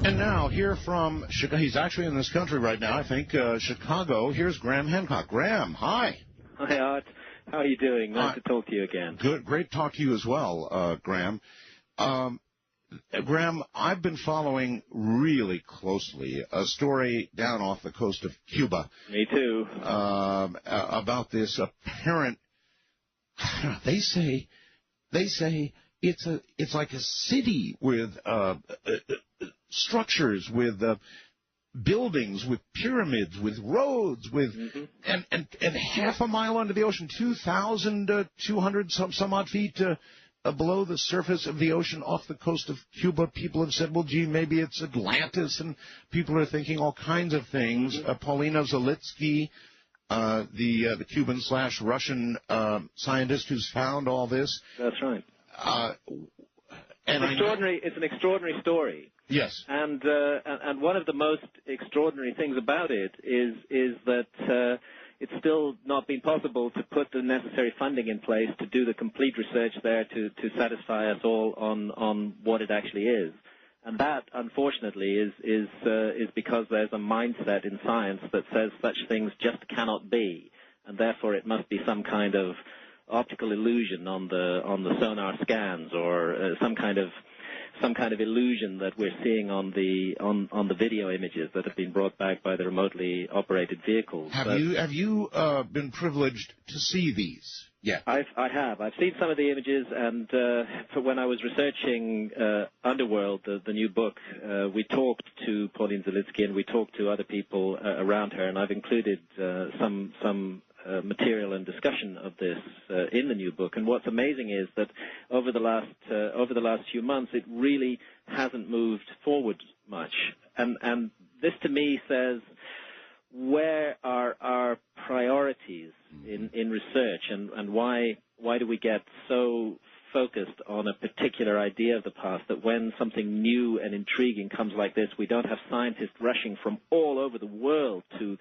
And now, here from Chicago, he's actually in this country right now, I think, Chicago. Here's Graham Hancock. Graham, hi. Hi, Art. How are you doing? Nice to talk to you again. Good. Great to talk to you as well, Graham. Graham, I've been following really closely a story down off the coast of Cuba. Me too. About this apparent, they say it's like a city with structures, with buildings, with pyramids, with roads, with and half a mile under the ocean, 2,200 some odd feet below the surface of the ocean off the coast of Cuba. People have said, well, gee, maybe it's Atlantis, and people are thinking all kinds of things. Paulina Zalitsky, the Cuban/Russian scientist who's found all this. That's right. And it's an extraordinary story. Yes. And one of the most extraordinary things about it is that it's still not been possible to put the necessary funding in place to do the complete research there to satisfy us all on what it actually is. And that, unfortunately, is because there's a mindset in science that says such things just cannot be, and therefore it must be some kind of optical illusion on the sonar scans, or some kind of illusion that we're seeing on the video images that have been brought back by the remotely operated vehicles. Have you been privileged to see these? Yeah. I have. I've seen some of the images, and for when I was researching Underworld, the new book, we talked to Pauline Zalitsky and we talked to other people around her, and I've included some material and discussion of this in the new book. And what's amazing is that over the last few months, it really hasn't moved forward much. And this to me says, where are our priorities in research, and why do we get so focused on a particular idea of the past that when something new and intriguing comes like this, we don't have scientists rushing from all over the world to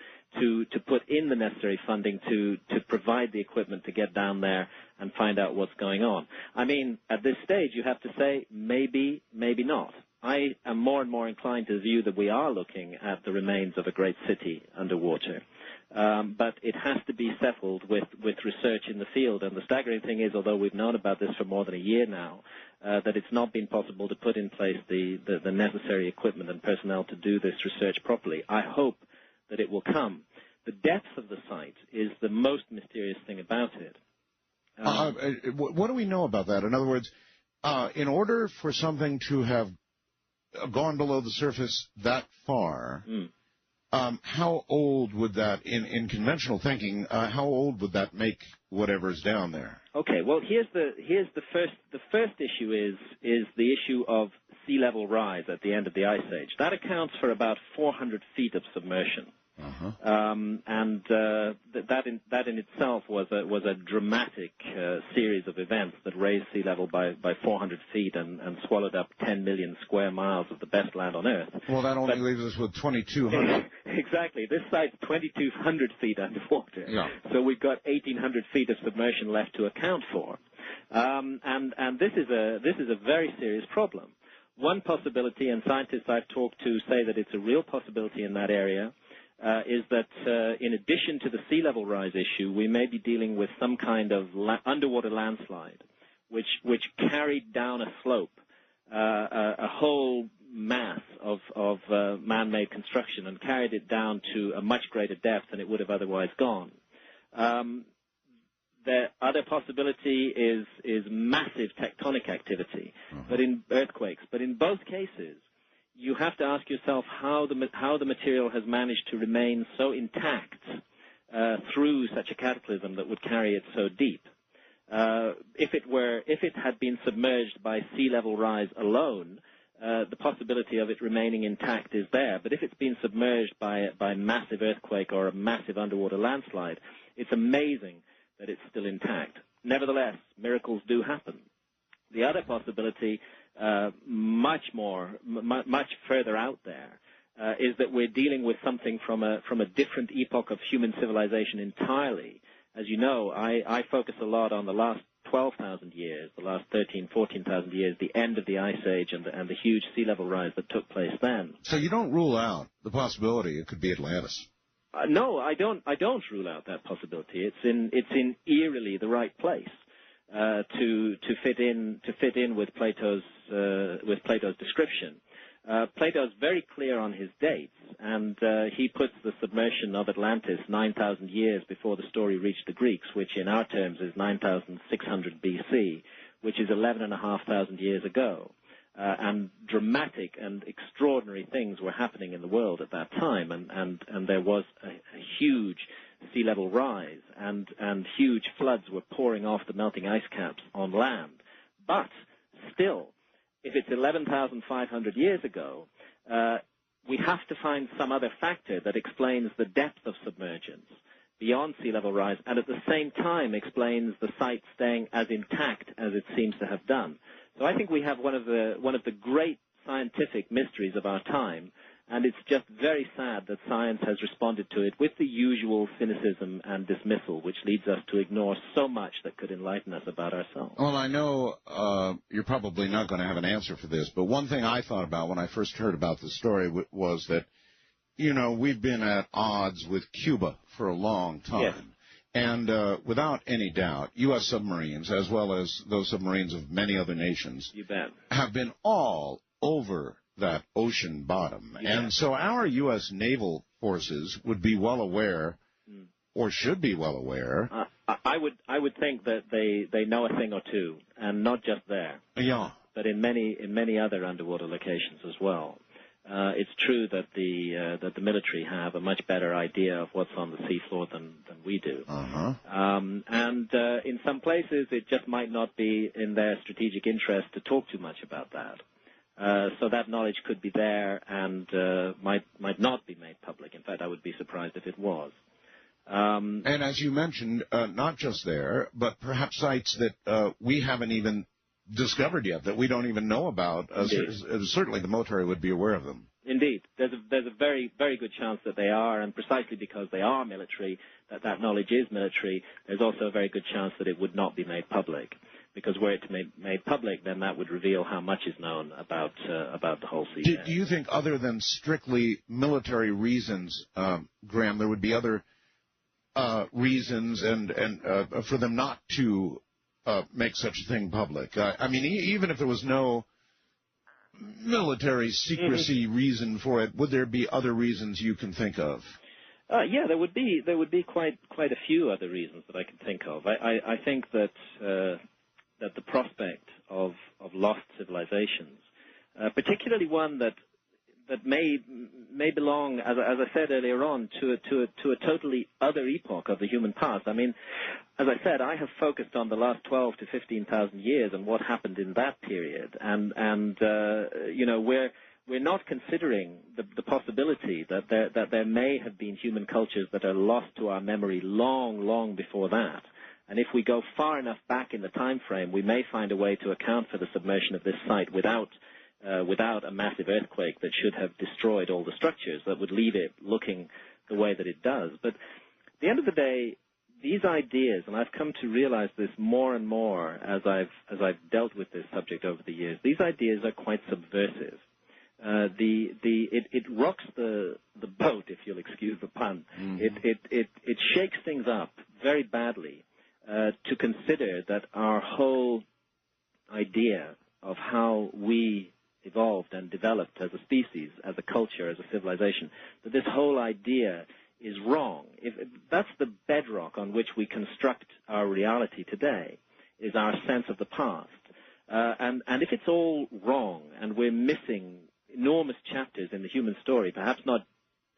put in the necessary funding to provide the equipment to get down there and find out what's going on. I mean, at this stage, you have to say maybe, maybe not. I am more and more inclined to view that we are looking at the remains of a great city underwater. But it has to be settled with research in the field. And the staggering thing is, although we've known about this for more than a year now, that it's not been possible to put in place the necessary equipment and personnel to do this research properly. I hope that it will come. The depth of the site is the most mysterious thing about it. What do we know about that? In other words, in order for something to have gone below the surface that far, how old would that, in conventional thinking, how old would that make whatever's down there? Okay, well, here's the first issue is the issue of sea level rise at the end of the ice age. That accounts for about 400 feet of submersion. And that in itself was a dramatic series of events that raised sea level by 400 feet and swallowed up 10 million square miles of the best land on Earth. Well, that only leaves us with 2,200. Exactly. This site's 2,200 feet underwater. Yeah. So we've got 1,800 feet of submersion left to account for. And this is a very serious problem. One possibility, and scientists I've talked to say that it's a real possibility in that area, is that in addition to the sea level rise issue, we may be dealing with some kind of underwater landslide, which carried down a slope, a whole mass of man-made construction, and carried it down to a much greater depth than it would have otherwise gone. The other possibility is massive tectonic activity, but in earthquakes. But in both cases, you have to ask yourself how the material has managed to remain so intact through such a cataclysm that would carry it so deep. If it had been submerged by sea level rise alone, the possibility of it remaining intact is there. But if it's been submerged by massive earthquake or a massive underwater landslide, it's amazing that it's still intact. Nevertheless, miracles do happen. The other possibility, much further out there, is that we're dealing with something from a different epoch of human civilization entirely. As you know, I focus a lot on the last 12,000 years, the last 13, 14,000 years, the end of the Ice Age and the huge sea level rise that took place then. So you don't rule out the possibility it could be Atlantis? No, I don't rule out that possibility. It's in eerily the right place to fit in with Plato's description. Plato's very clear on his dates, and he puts the submersion of Atlantis 9,000 years before the story reached the Greeks, which in our terms is 9,600 BC, which is 11,500 years ago. And dramatic and extraordinary things were happening in the world at that time, and there was a huge sea level rise, and huge floods were pouring off the melting ice caps on land. But still, if it's 11,500 years ago, we have to find some other factor that explains the depth of submergence beyond sea level rise, and at the same time explains the site staying as intact as it seems to have done. So I think we have one of the great scientific mysteries of our time, and it's just very sad that science has responded to it with the usual cynicism and dismissal, which leads us to ignore so much that could enlighten us about ourselves. Well, I know you're probably not going to have an answer for this, but one thing I thought about when I first heard about the story was that, we've been at odds with Cuba for a long time. Yes. And without any doubt, U.S. submarines, as well as those submarines of many other nations, You bet. have been all over that ocean bottom. Yeah. And so our U.S. naval forces would be well aware, or should be well aware. I would think that they know a thing or two, and not just there, Yeah. but in many other underwater locations as well. It's true that the military have a much better idea of what's on the seafloor than we do. Uh-huh. And in some places, it just might not be in their strategic interest to talk too much about that. So that knowledge could be there and might not be made public. In fact, I would be surprised if it was. And as you mentioned, not just there, but perhaps sites that we haven't even discovered yet, that we don't even know about. Certainly the military would be aware of them. Indeed. There's a very, very good chance that they are, and precisely because they are military, that knowledge is military, there's also a very good chance that it would not be made public. Because were it to be made public, then that would reveal how much is known about the whole sea. Do you think, other than strictly military reasons, Graham, there would be other reasons and for them not to make such a thing public? I mean, even if there was no military secrecy reason for it, would there be other reasons you can think of? Yeah, there would be quite a few other reasons that I can think of. I think that the prospect of lost civilizations, particularly one that may belong, as I said earlier on, to a totally other epoch of the human past. I mean, as I said, I have focused on the last 12 to 15,000 years and what happened in that period, and we're not considering the possibility that there may have been human cultures that are lost to our memory long before that. And if we go far enough back in the time frame, we may find a way to account for the submersion of this site without a massive earthquake that should have destroyed all the structures, that would leave it looking the way that it does. But at the end of the day, these ideas, and I've come to realize this more and more as I've dealt with this subject over the years, these ideas are quite subversive. It rocks the boat, if you'll excuse the pun. It shakes things up very badly to consider that our whole idea of how we evolved and developed as a species, as a culture, as a civilization, that this whole idea is wrong. That's the bedrock on which we construct our reality today, is our sense of the past. And if it's all wrong and we're missing enormous chapters in the human story, perhaps not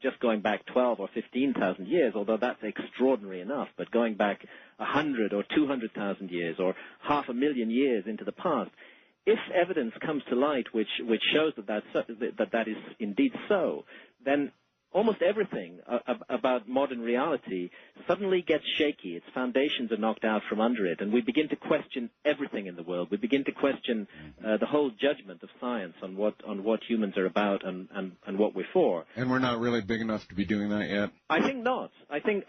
just going back 12 or 15,000 years, although that's extraordinary enough, but going back 100 or 200,000 years or 500,000 years into the past, if evidence comes to light which shows that is indeed so, then almost everything about modern reality suddenly gets shaky. Its foundations are knocked out from under it, and we begin to question everything in the world. We begin to question the whole judgment of science on what humans are about and what we're for. And we're not really big enough to be doing that yet? I think not. I think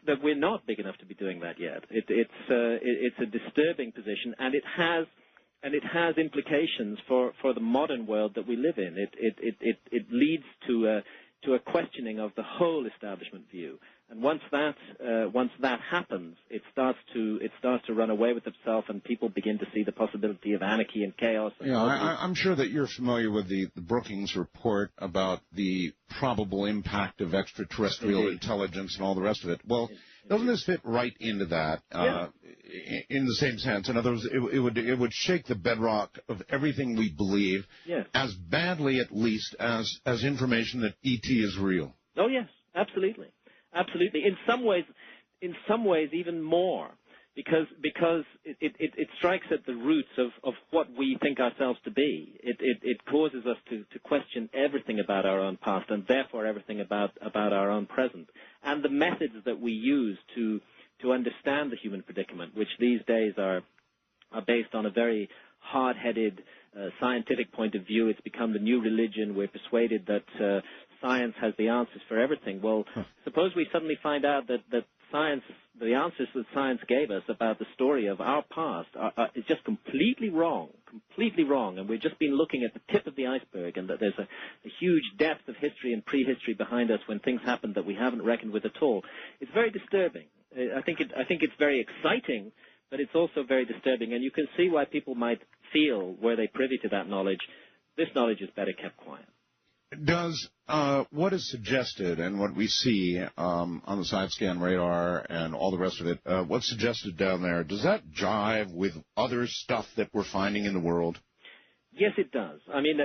that we're not big enough to be doing that yet. It's a disturbing position, and it has implications for the modern world that we live in. It leads to a questioning of the whole establishment view, and once that happens, it starts to run away with itself, and people begin to see the possibility of anarchy and chaos. And I'm sure that you're familiar with the Brookings report about the probable impact of extraterrestrial intelligence and all the rest of it. Well, doesn't this fit right into that? In the same sense. In other words, it would shake the bedrock of everything we believe, as badly at least as information that ET is real. Oh yes, absolutely, absolutely. In some ways even more, because it strikes at the roots of what we think ourselves to be. It causes us to question everything about our own past, and therefore everything about our own present, and the methods that we use to understand the human predicament, which these days are based on a very hard-headed scientific point of view. It's become the new religion. We're persuaded that science has the answers for everything. Well, suppose we suddenly find out that science, the answers that science gave us about the story of our past is just completely wrong, and we've just been looking at the tip of the iceberg, and that there's a huge depth of history and prehistory behind us when things happened that we haven't reckoned with at all. It's very disturbing. I think it's very exciting, but it's also very disturbing, and you can see why people might feel, were they privy to that knowledge, this knowledge is better kept quiet. Does what is suggested and what we see on the side scan radar and all the rest of it, what's suggested down there, does that jive with other stuff that we're finding in the world? Yes, it does. I mean,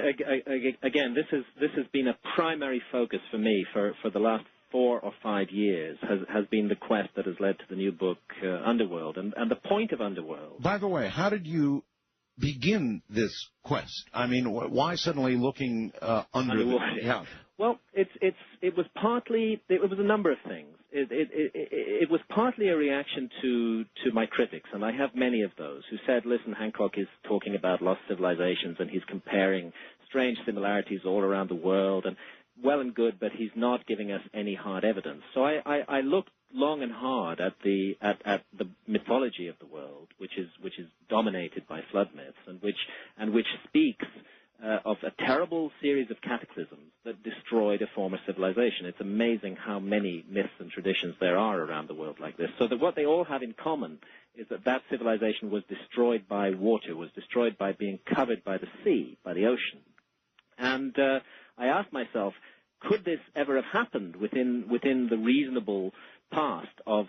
again, this has been a primary focus for me for the last 4 or 5 years, has been the quest that has led to the new book, Underworld, and the point of Underworld. By the way, how did you begin this quest? I mean, why suddenly looking Underworld? Yeah. Well, it was a number of things. It was partly a reaction to my critics, and I have many of those, who said, listen, Hancock is talking about lost civilizations, and he's comparing strange similarities all around the world, and well and good, but he's not giving us any hard evidence. So I looked long and hard at the mythology of the world, which is dominated by flood myths, and which speaks of a terrible series of cataclysms that destroyed a former civilization. It's amazing how many myths and traditions there are around the world like this. So that what they all have in common is that civilization was destroyed by water, was destroyed by being covered by the sea, by the ocean. And I asked myself, could this ever have happened within the reasonable past of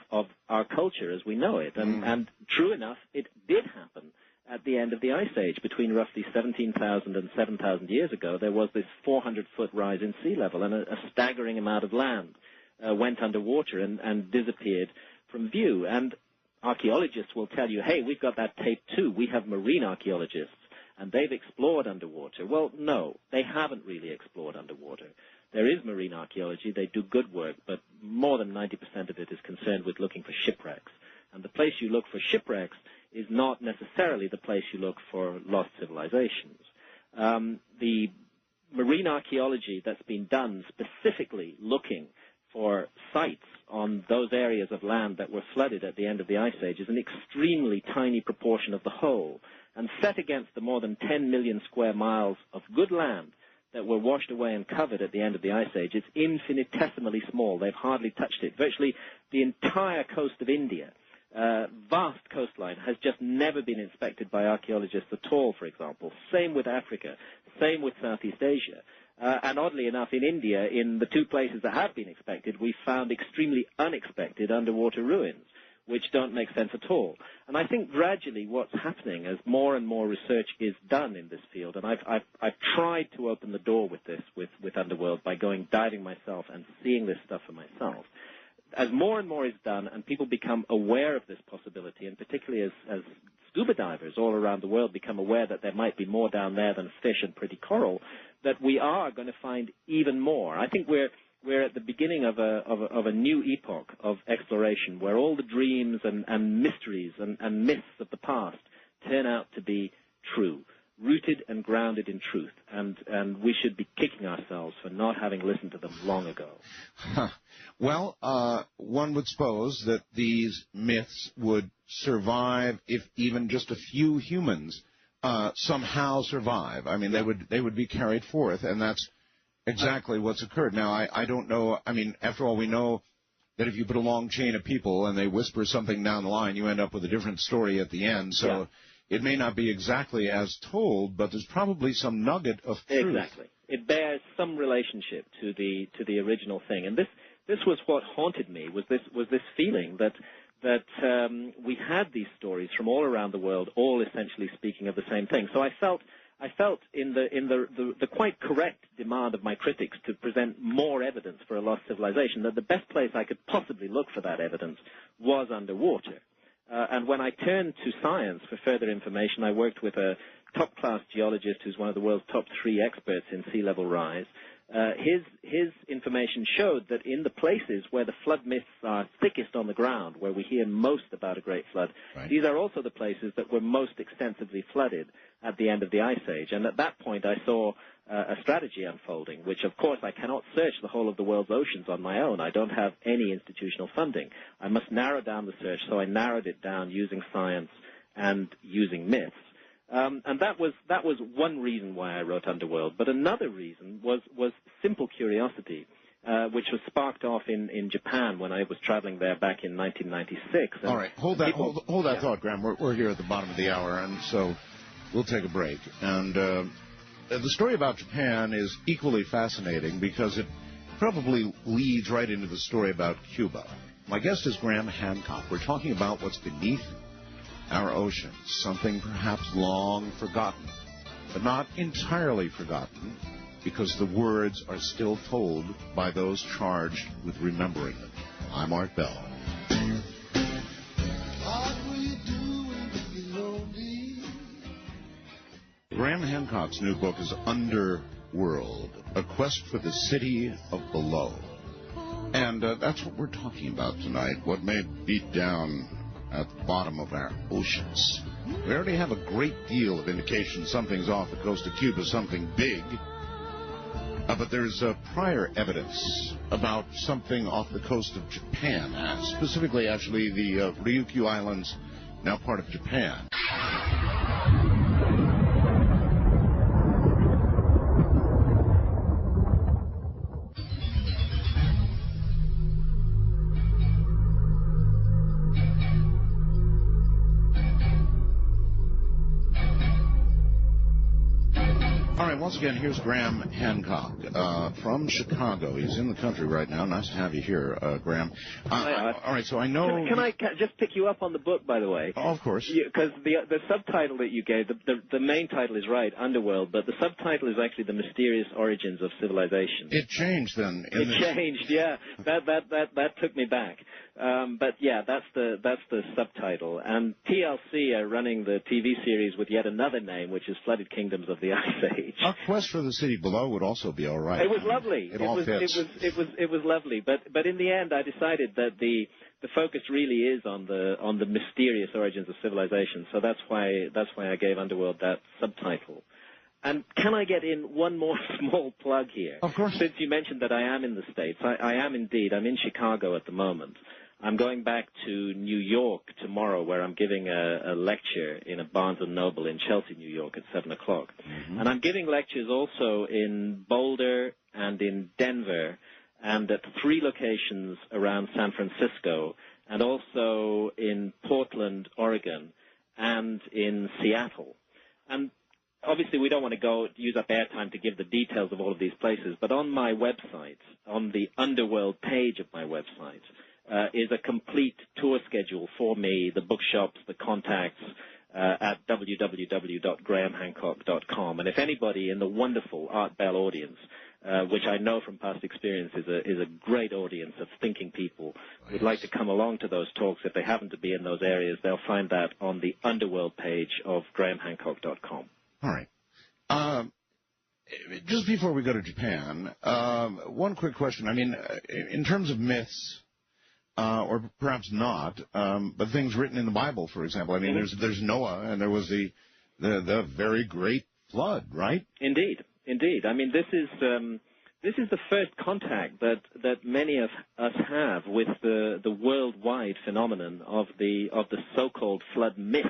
our culture as we know it? And true enough, it did happen at the end of the Ice Age. Between roughly 17,000 and 7,000 years ago, there was this 400-foot rise in sea level, and a staggering amount of land went underwater and disappeared from view. And archaeologists will tell you, hey, we've got that tape too. We have marine archaeologists, and they've explored underwater. Well, no, they haven't really explored underwater. There is marine archaeology. They do good work, but more than 90% of it is concerned with looking for shipwrecks. And the place you look for shipwrecks is not necessarily the place you look for lost civilizations. The marine archaeology that's been done specifically looking for sites on those areas of land that were flooded at the end of the Ice Age is an extremely tiny proportion of the whole. And set against the more than 10 million square miles of good land that were washed away and covered at the end of the Ice Age, it's infinitesimally small. They've hardly touched it. Virtually the entire coast of India, vast coastline, has just never been inspected by archaeologists at all, for example. Same with Africa. Same with Southeast Asia. And oddly enough, in India, in the 2 places that have been inspected, we found extremely unexpected underwater ruins, which don't make sense at all. And I think gradually what's happening as more and more research is done in this field, and I've tried to open the door with this, with Underworld, by going diving myself and seeing this stuff for myself. As more and more is done and people become aware of this possibility, and particularly as scuba divers all around the world become aware that there might be more down there than fish and pretty coral, that we are going to find even more. I think we're we're at the beginning of a new epoch of exploration where all the dreams and mysteries and myths of the past turn out to be true, rooted and grounded in truth, and we should be kicking ourselves for not having listened to them long ago. Well, one would suppose that these myths would survive if even just a few humans somehow survive. I mean, they would be carried forth, and that's exactly what's occurred. Now, I don't know. I mean, after all, we know that if you put a long chain of people and they whisper something down the line, you end up with a different story at the end. So. Yeah. It may not be exactly as told, but there's probably some nugget of truth. Exactly. It bears some relationship to the original thing. And this was what haunted me, was this feeling that we had these stories from all around the world, all essentially speaking of the same thing. So I felt in the quite correct demand of my critics to present more evidence for a lost civilization, that the best place I could possibly look for that evidence was underwater. And when I turned to science for further information, I worked with a top-class geologist who's one of the world's top 3 experts in sea level rise. His information showed that in the places where the flood myths are thickest on the ground, where we hear most about a great flood, right, these are also the places that were most extensively flooded at the end of the Ice Age. And at that point, I saw a strategy unfolding, which, of course, I cannot search the whole of the world's oceans on my own. I don't have any institutional funding. I must narrow down the search, so I narrowed it down using science and using myths. And that was one reason why I wrote Underworld. But another reason was simple curiosity, which was sparked off in Japan when I was traveling there back in 1996. And all right, hold that thought, Graham. We're here at the bottom of the hour, and so we'll take a break. And the story about Japan is equally fascinating because it probably leads right into the story about Cuba. My guest is Graham Hancock. We're talking about what's beneath our oceans, something perhaps long forgotten, but not entirely forgotten, because the words are still told by those charged with remembering them. I'm Art Bell. Graham Hancock's new book is Underworld, A Quest for the City of Below. And that's what we're talking about tonight, what may beat down at the bottom of our oceans. We already have a great deal of indication something's off the coast of Cuba, something big. But there's prior evidence about something off the coast of Japan, specifically, actually, the Ryukyu Islands, now part of Japan. Once again, here's Graham Hancock from Chicago. He's in the country right now. Nice to have you here, Graham. All right, so I know... Can I just pick you up on the book, by the way? Oh, of course. Because the subtitle that you gave, the main title is right, Underworld, but the subtitle is actually The Mysterious Origins of Civilization. It changed then. It changed, yeah. That took me back. But yeah, that's the subtitle. And TLC are running the TV series with yet another name, which is Flooded Kingdoms of the Ice Age. A Quest for the City Below would also be all right. It was lovely. It all fits. It was lovely. But in the end, I decided that the focus really is on the mysterious origins of civilization. So that's why I gave Underworld that subtitle. And can I get in one more small plug here? Of course. Since you mentioned that I am in the States, I am indeed. I'm in Chicago at the moment. I'm going back to New York tomorrow, where I'm giving a lecture in a Barnes & Noble in Chelsea, New York, at 7 o'clock. Mm-hmm. And I'm giving lectures also in Boulder and in Denver and at 3 locations around San Francisco, and also in Portland, Oregon, and in Seattle. And obviously, we don't want to use up airtime to give the details of all of these places, but on my website, on the Underworld page of my website, is a complete tour schedule for me, the bookshops, the contacts, at www.grahamhancock.com. And if anybody in the wonderful Art Bell audience, which I know from past experience is a great audience of thinking people, would like to come along to those talks, if they happen to be in those areas, they'll find that on the Underworld page of grahamhancock.com. All right. just before we go to Japan, one quick question. I mean, in terms of myths, or perhaps not, but things written in the Bible, for example. I mean, there's Noah, and there was the very great flood, right? Indeed. I mean, this is the first contact that many of us have with the worldwide phenomenon of the so-called flood myth.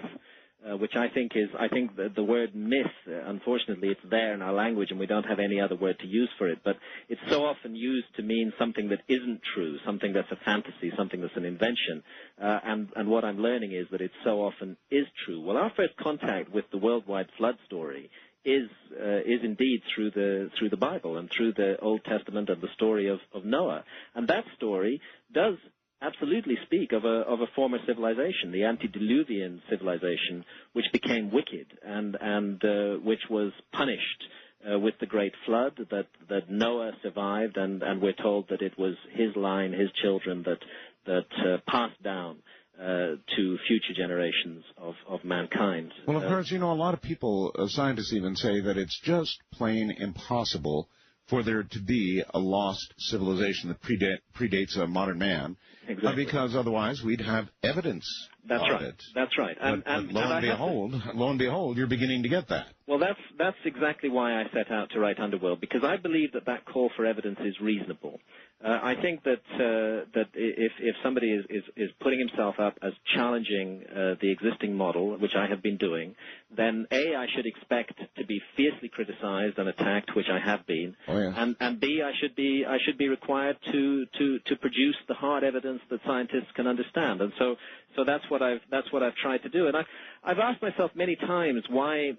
Which I think that the word myth, unfortunately, it's there in our language, and we don't have any other word to use for it. But it's so often used to mean something that isn't true, something that's a fantasy, something that's an invention. And what I'm learning is that it so often is true. Well, our first contact with the worldwide flood story is indeed through the Bible and through the Old Testament and the story of Noah. And that story does absolutely speak of a former civilization, the antediluvian civilization, which became wicked and which was punished with the great flood that Noah survived, and we're told that it was his line, his children that passed down to future generations of mankind. Well, of course, a lot of people, scientists even, say that it's just plain impossible for there to be a lost civilization that predates a modern man. Exactly. Because otherwise we'd have evidence of it. That's right. But lo and behold, you're beginning to get that. Well, that's exactly why I set out to write Underworld, because I believe that call for evidence is reasonable. I think that if somebody is putting himself up as challenging the existing model, which I have been doing, then A, I should expect to be fiercely criticized and attacked, which I have been, and B, I should be required to produce the hard evidence that scientists can understand, and so that's what I've tried to do, and I've asked myself many times why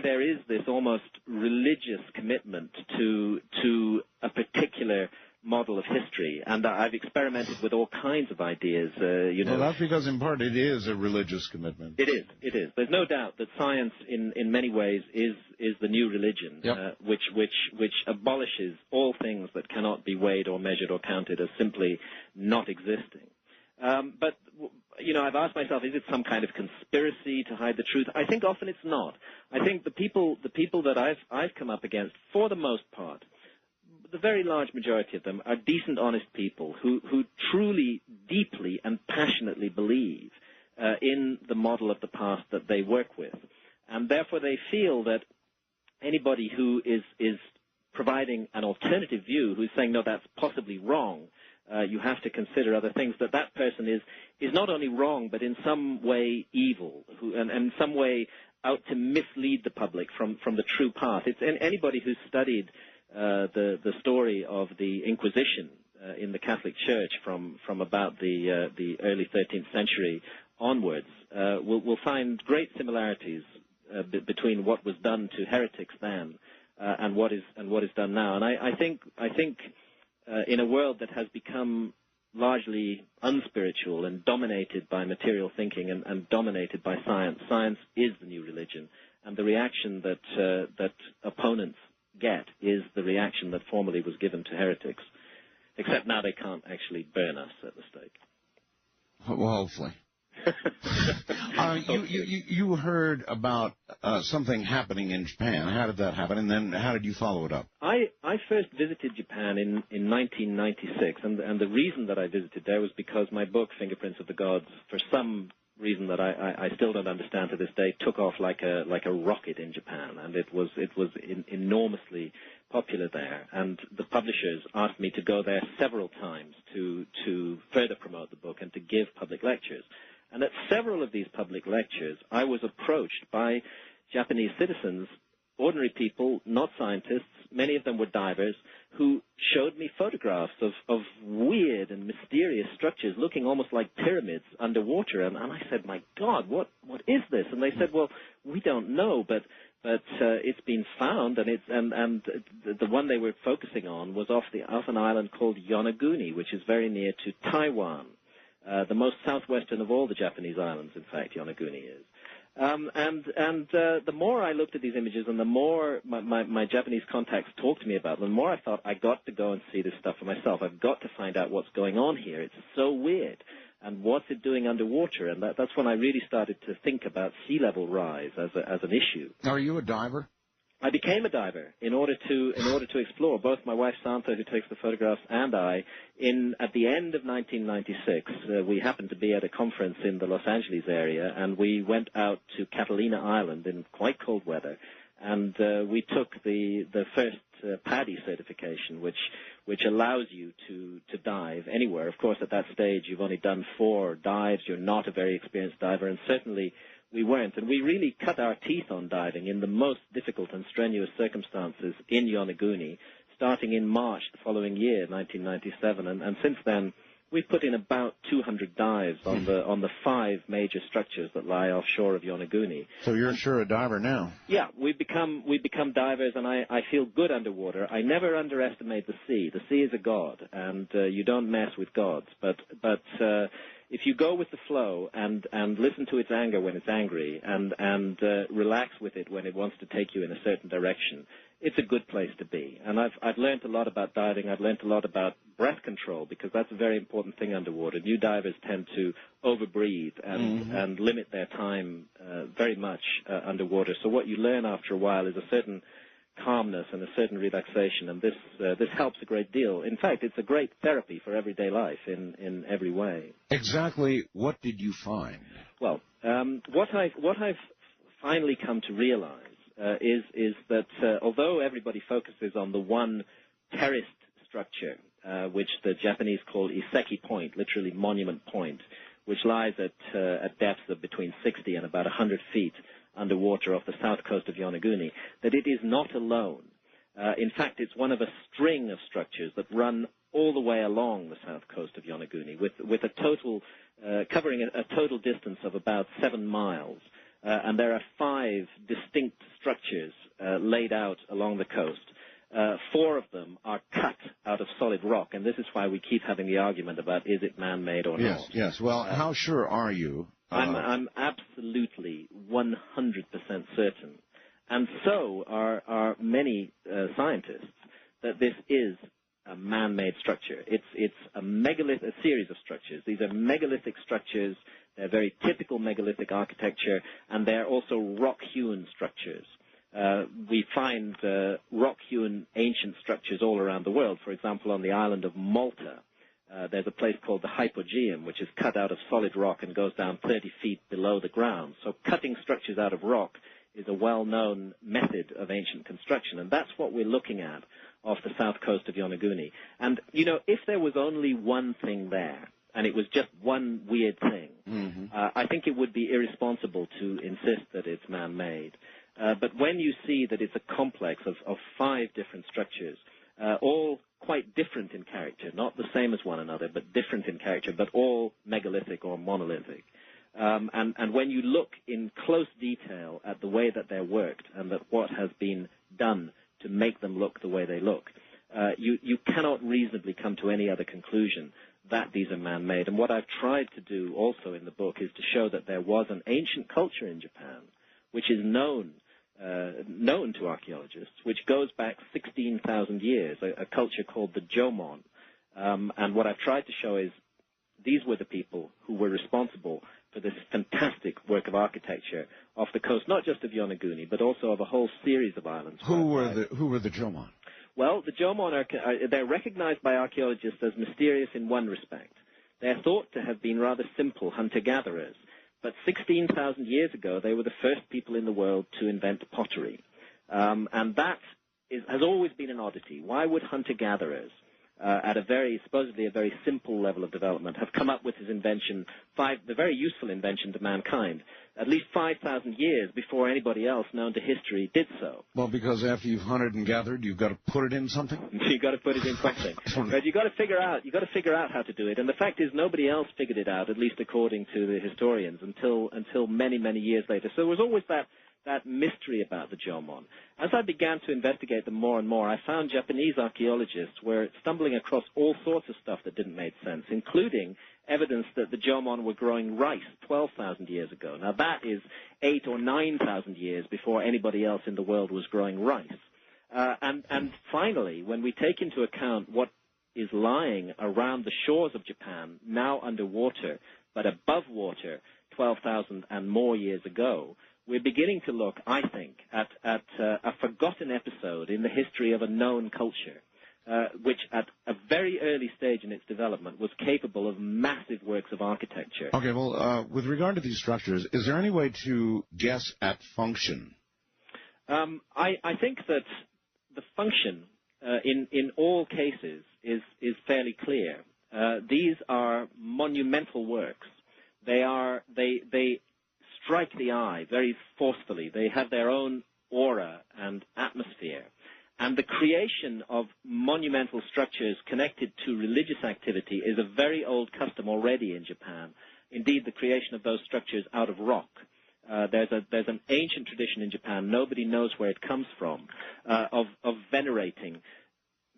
there is this almost religious commitment to a particular model of history, and I've experimented with all kinds of ideas. Well, that's because in part it is a religious commitment. It is. There's no doubt that science, in many ways, is the new religion, which abolishes all things that cannot be weighed or measured or counted as simply not existing. But I've asked myself, is it some kind of conspiracy to hide the truth? I think often it's not. I think the people that I've come up against, for the most part, the very large majority of them are decent, honest people who truly, deeply, and passionately believe in the model of the past that they work with. And therefore they feel that anybody who is providing an alternative view, who's saying, no, that's possibly wrong, you have to consider other things, that person is not only wrong, but in some way evil, and in some way out to mislead the public from the true path. It's anybody who's studied the story of the Inquisition in the Catholic Church from about the early 13th century onwards will find great similarities between what was done to heretics then and what is done now. And I think in a world that has become largely unspiritual and dominated by material thinking and dominated by science, science is the new religion, and the reaction that opponents get is the reaction that formerly was given to heretics, except now they can't actually burn us at the stake. Well, hopefully. You heard about something happening in Japan. How did that happen, and then how did you follow it up? I first visited Japan in 1996, and the reason that I visited there was because my book, Fingerprints of the Gods, for some reason that I still don't understand to this day, took off like a rocket in Japan, and it was enormously popular there. And the publishers asked me to go there several times to further promote the book and to give public lectures. And at several of these public lectures, I was approached by Japanese citizens, ordinary people, not scientists, many of them were divers, who showed me photographs of weird and mysterious structures looking almost like pyramids underwater. And I said, my God, what is this? And they said, well, we don't know, but it's been found, and the one they were focusing on was off an island called Yonaguni, which is very near to Taiwan. The most southwestern of all the Japanese islands, in fact, Yonaguni is. The more I looked at these images and the more my Japanese contacts talked to me about them, the more I thought, I got to go and see this stuff for myself. I've got to find out what's going on here. It's so weird. And what's it doing underwater? And that's when I really started to think about sea level rise as an issue. Are you a diver? I became a diver in order to explore. Both my wife Santa, who takes the photographs, and I, at the end of 1996, we happened to be at a conference in the Los Angeles area, and we went out to Catalina Island in quite cold weather, and we took the first PADI certification, which allows you to dive anywhere. Of course, at that stage, you've only done 4 dives. You're not a very experienced diver, and certainly we weren't. And we really cut our teeth on diving in the most difficult and strenuous circumstances in Yonaguni, starting in March the following year, 1997. And since then, we've put in about 200 dives on the 5 major structures that lie offshore of Yonaguni. So you're sure a diver now? Yeah, we've become divers, and I feel good underwater. I never underestimate the sea. The sea is a god, and you don't mess with gods. But if you go with the flow and listen to its anger when it's angry and relax with it when it wants to take you in a certain direction, it's a good place to be. And I've learned a lot about diving. I've learned a lot about breath control, because that's a very important thing underwater. New divers tend to overbreathe and limit their time very much underwater. So what you learn after a while is a certain calmness and a certain relaxation, and this helps a great deal. In fact, it's a great therapy for everyday life in every way. Exactly what did you find? Well, what I've finally come to realize is that although everybody focuses on the one terraced structure, which the Japanese call Iseki Point, literally Monument Point, which lies at depths of between 60 and about 100 feet underwater off the south coast of Yonaguni, that it is not alone. In fact, it's one of a string of structures that run all the way along the south coast of Yonaguni, with a total covering a total distance of about 7 miles. And there are 5 distinct structures laid out along the coast. 4 of them are cut out of solid rock, and this is why we keep having the argument about is it man-made or not. Yes. Well, how sure are you? I'm absolutely 100% certain, and so are many scientists, that this is a man-made structure. It's a series of structures. These are megalithic structures. They're very typical megalithic architecture, and they're also rock-hewn structures. We find rock-hewn ancient structures all around the world. For example, on the island of Malta, there's a place called the Hypogeum, which is cut out of solid rock and goes down 30 feet below the ground. So cutting structures out of rock is a well-known method of ancient construction, and that's what we're looking at off the south coast of Yonaguni. And, if there was only one thing there, and it was just one weird thing, I think it would be irresponsible to insist that it's man-made. But when you see that it's a complex of 5 different structures, all quite different in character, not the same as one another, but different in character, but all megalithic or monolithic. And when you look in close detail at the way that they're worked and at what has been done to make them look the way they look, you cannot reasonably come to any other conclusion that these are man-made. And what I've tried to do also in the book is to show that there was an ancient culture in Japan, which is known to archaeologists, which goes back 16,000 years, a culture called the Jomon. And what I've tried to show is these were the people who were responsible for this fantastic work of architecture off the coast, not just of Yonaguni, but also of a whole series of islands. Who were the Jomon? Well, the Jomon they're recognized by archaeologists as mysterious in one respect. They're thought to have been rather simple hunter-gatherers. But 16,000 years ago, they were the first people in the world to invent pottery. And that has always been an oddity. Why would hunter-gatherers, at supposedly a very simple level of development, have come up with this invention, the very useful invention to mankind, at least 5,000 years before anybody else known to history did so? Well, because after you've hunted and gathered, you've got to put it in something? You've got to put it in something. But you've got to figure out how to do it. And the fact is, nobody else figured it out, at least according to the historians, until many, many years later. So there was always that mystery about the Jomon. As I began to investigate them more and more, I found Japanese archaeologists were stumbling across all sorts of stuff that didn't make sense, including evidence that the Jomon were growing rice 12,000 years ago. Now, that is 8,000 or 9,000 years before anybody else in the world was growing rice. And finally, when we take into account what is lying around the shores of Japan, now underwater, but above water 12,000 and more years ago, we're beginning to look, I think, at a forgotten episode in the history of a known culture, which at a very early stage in its development was capable of massive works of architecture. Okay, well, with regard to these structures, is there any way to guess at function? I think that the function in all cases is fairly clear. These are monumental works. They strike the eye very forcefully. They have their own aura and atmosphere. And the creation of monumental structures connected to religious activity is a very old custom already in Japan. Indeed, the creation of those structures out of rock. There's an ancient tradition in Japan, nobody knows where it comes from, of venerating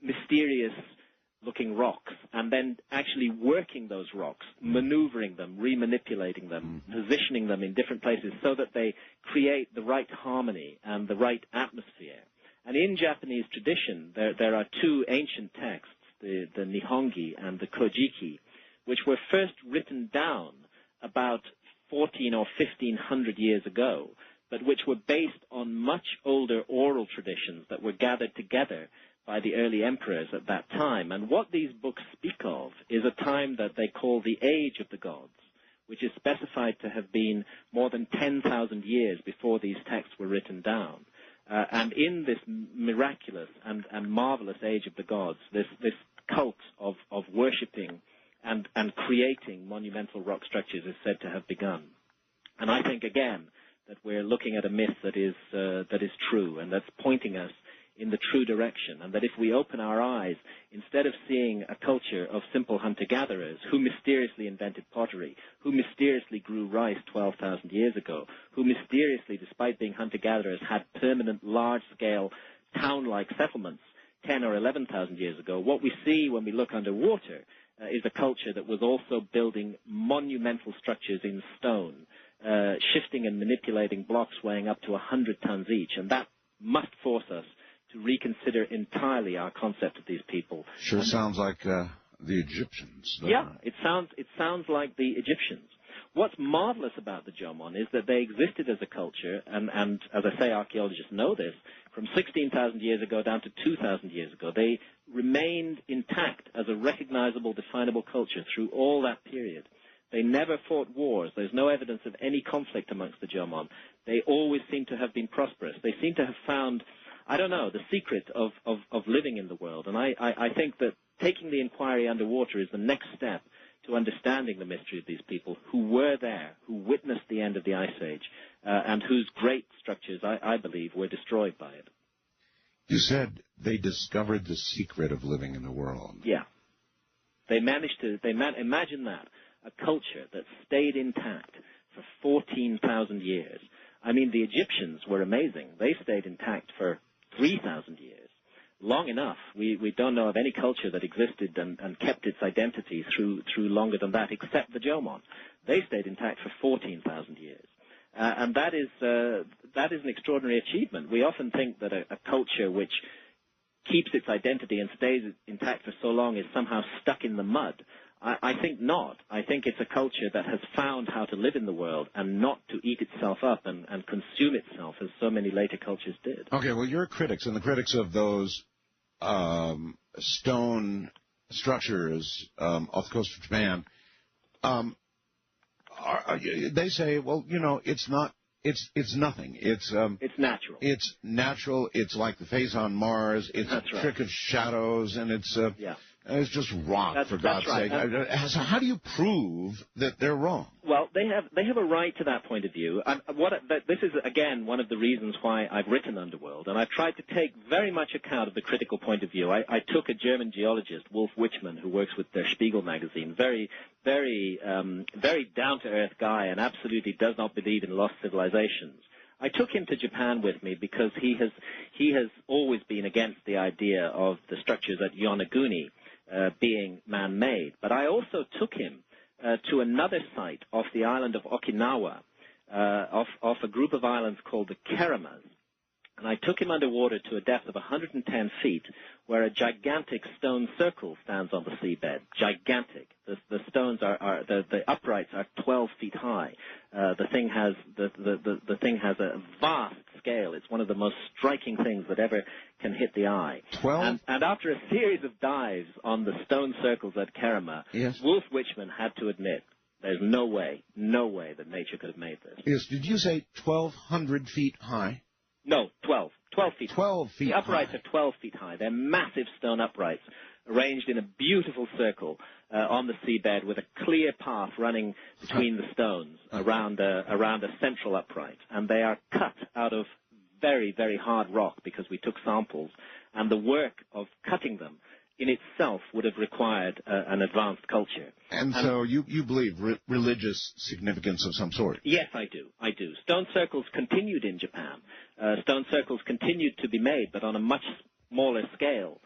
mysterious-looking rocks and then actually working those rocks, maneuvering them, remanipulating them, positioning them in different places so that they create the right harmony and the right atmosphere. And in Japanese tradition, there are two ancient texts, the Nihongi and the Kojiki, which were first written down about 14 or 1500 years ago, but which were based on much older oral traditions that were gathered together by the early emperors at that time. And what these books speak of is a time that they call the Age of the Gods, which is specified to have been more than 10,000 years before these texts were written down. And in this miraculous and marvelous Age of the Gods, this cult of worshipping and creating monumental rock structures is said to have begun. And I think, again, that we're looking at a myth that is true and that's pointing us in the true direction, and that if we open our eyes, instead of seeing a culture of simple hunter-gatherers who mysteriously invented pottery, who mysteriously grew rice 12,000 years ago, who mysteriously, despite being hunter-gatherers, had permanent large-scale town-like settlements 10 or 11,000 years ago, what we see when we look underwater is a culture that was also building monumental structures in stone, shifting and manipulating blocks weighing up to 100 tons each, and that must force us to reconsider entirely our concept of these people. Sure sounds like the Egyptians. Yeah, it sounds like the Egyptians. What's marvelous about the Jomon is that they existed as a culture, and as I say, archaeologists know this, from 16,000 years ago down to 2,000 years ago. They remained intact as a recognizable, definable culture through all that period. They never fought wars. There's no evidence of any conflict amongst the Jomon. They always seem to have been prosperous. They seem to have found, I don't know, the secret of living in the world. And I think that taking the inquiry underwater is the next step to understanding the mystery of these people who were there, who witnessed the end of the Ice Age, and whose great structures, I believe, were destroyed by it. You said they discovered the secret of living in the world. Yeah. They managed to, imagine that, a culture that stayed intact for 14,000 years. I mean, the Egyptians were amazing. They stayed intact for 3,000 years. Long enough. We don't know of any culture that existed and kept its identity through longer than that, except the Jomon. They stayed intact for 14,000 years. And that is an extraordinary achievement. We often think that a culture which keeps its identity and stays intact for so long is somehow stuck in the mud. I think not. I think it's a culture that has found how to live in the world and not to eat itself up and consume itself as so many later cultures did. Okay, well, your critics and the critics of those stone structures off the coast of Japan, they say, well, you know, it's not. It's nothing. It's natural. It's natural. It's like the face on Mars. It's That's a right. trick of shadows, and it's it's just rock, for God's right. sake. So how do you prove that they're wrong? Well, they have a right to that point of view. And this is, again, one of the reasons why I've written Underworld, and I've tried to take very much account of the critical point of view. I took a German geologist, Wolf Wichmann, who works with Der Spiegel magazine, very down-to-earth guy, and absolutely does not believe in lost civilizations. I took him to Japan with me because he has always been against the idea of the structures at Yonaguni being man-made. But I also took him to another site off the island of Okinawa, off a group of islands called the Keramas. And I took him underwater to a depth of 110 feet, where a gigantic stone circle stands on the seabed. Gigantic. The stones the uprights are 12 feet high. The thing has a vast scale. It's one of the most striking things that ever can hit the eye. 12? And after a series of dives on the stone circles at Kerema, yes. Wolf Wichmann had to admit there's no way that nature could have made this. Yes. Did you say 1,200 feet high? No, 12. 12 feet high. 12 feet The uprights high. are 12 feet high. They're massive stone uprights arranged in a beautiful circle on the seabed with a clear path running between the stones around a central upright. And they are cut out of very, very hard rock because we took samples. And the work of cutting them in itself would have required an advanced culture. And so you believe religious significance of some sort? Yes, I do. Stone circles continued in Japan. Stone circles continued to be made, but on a much smaller scale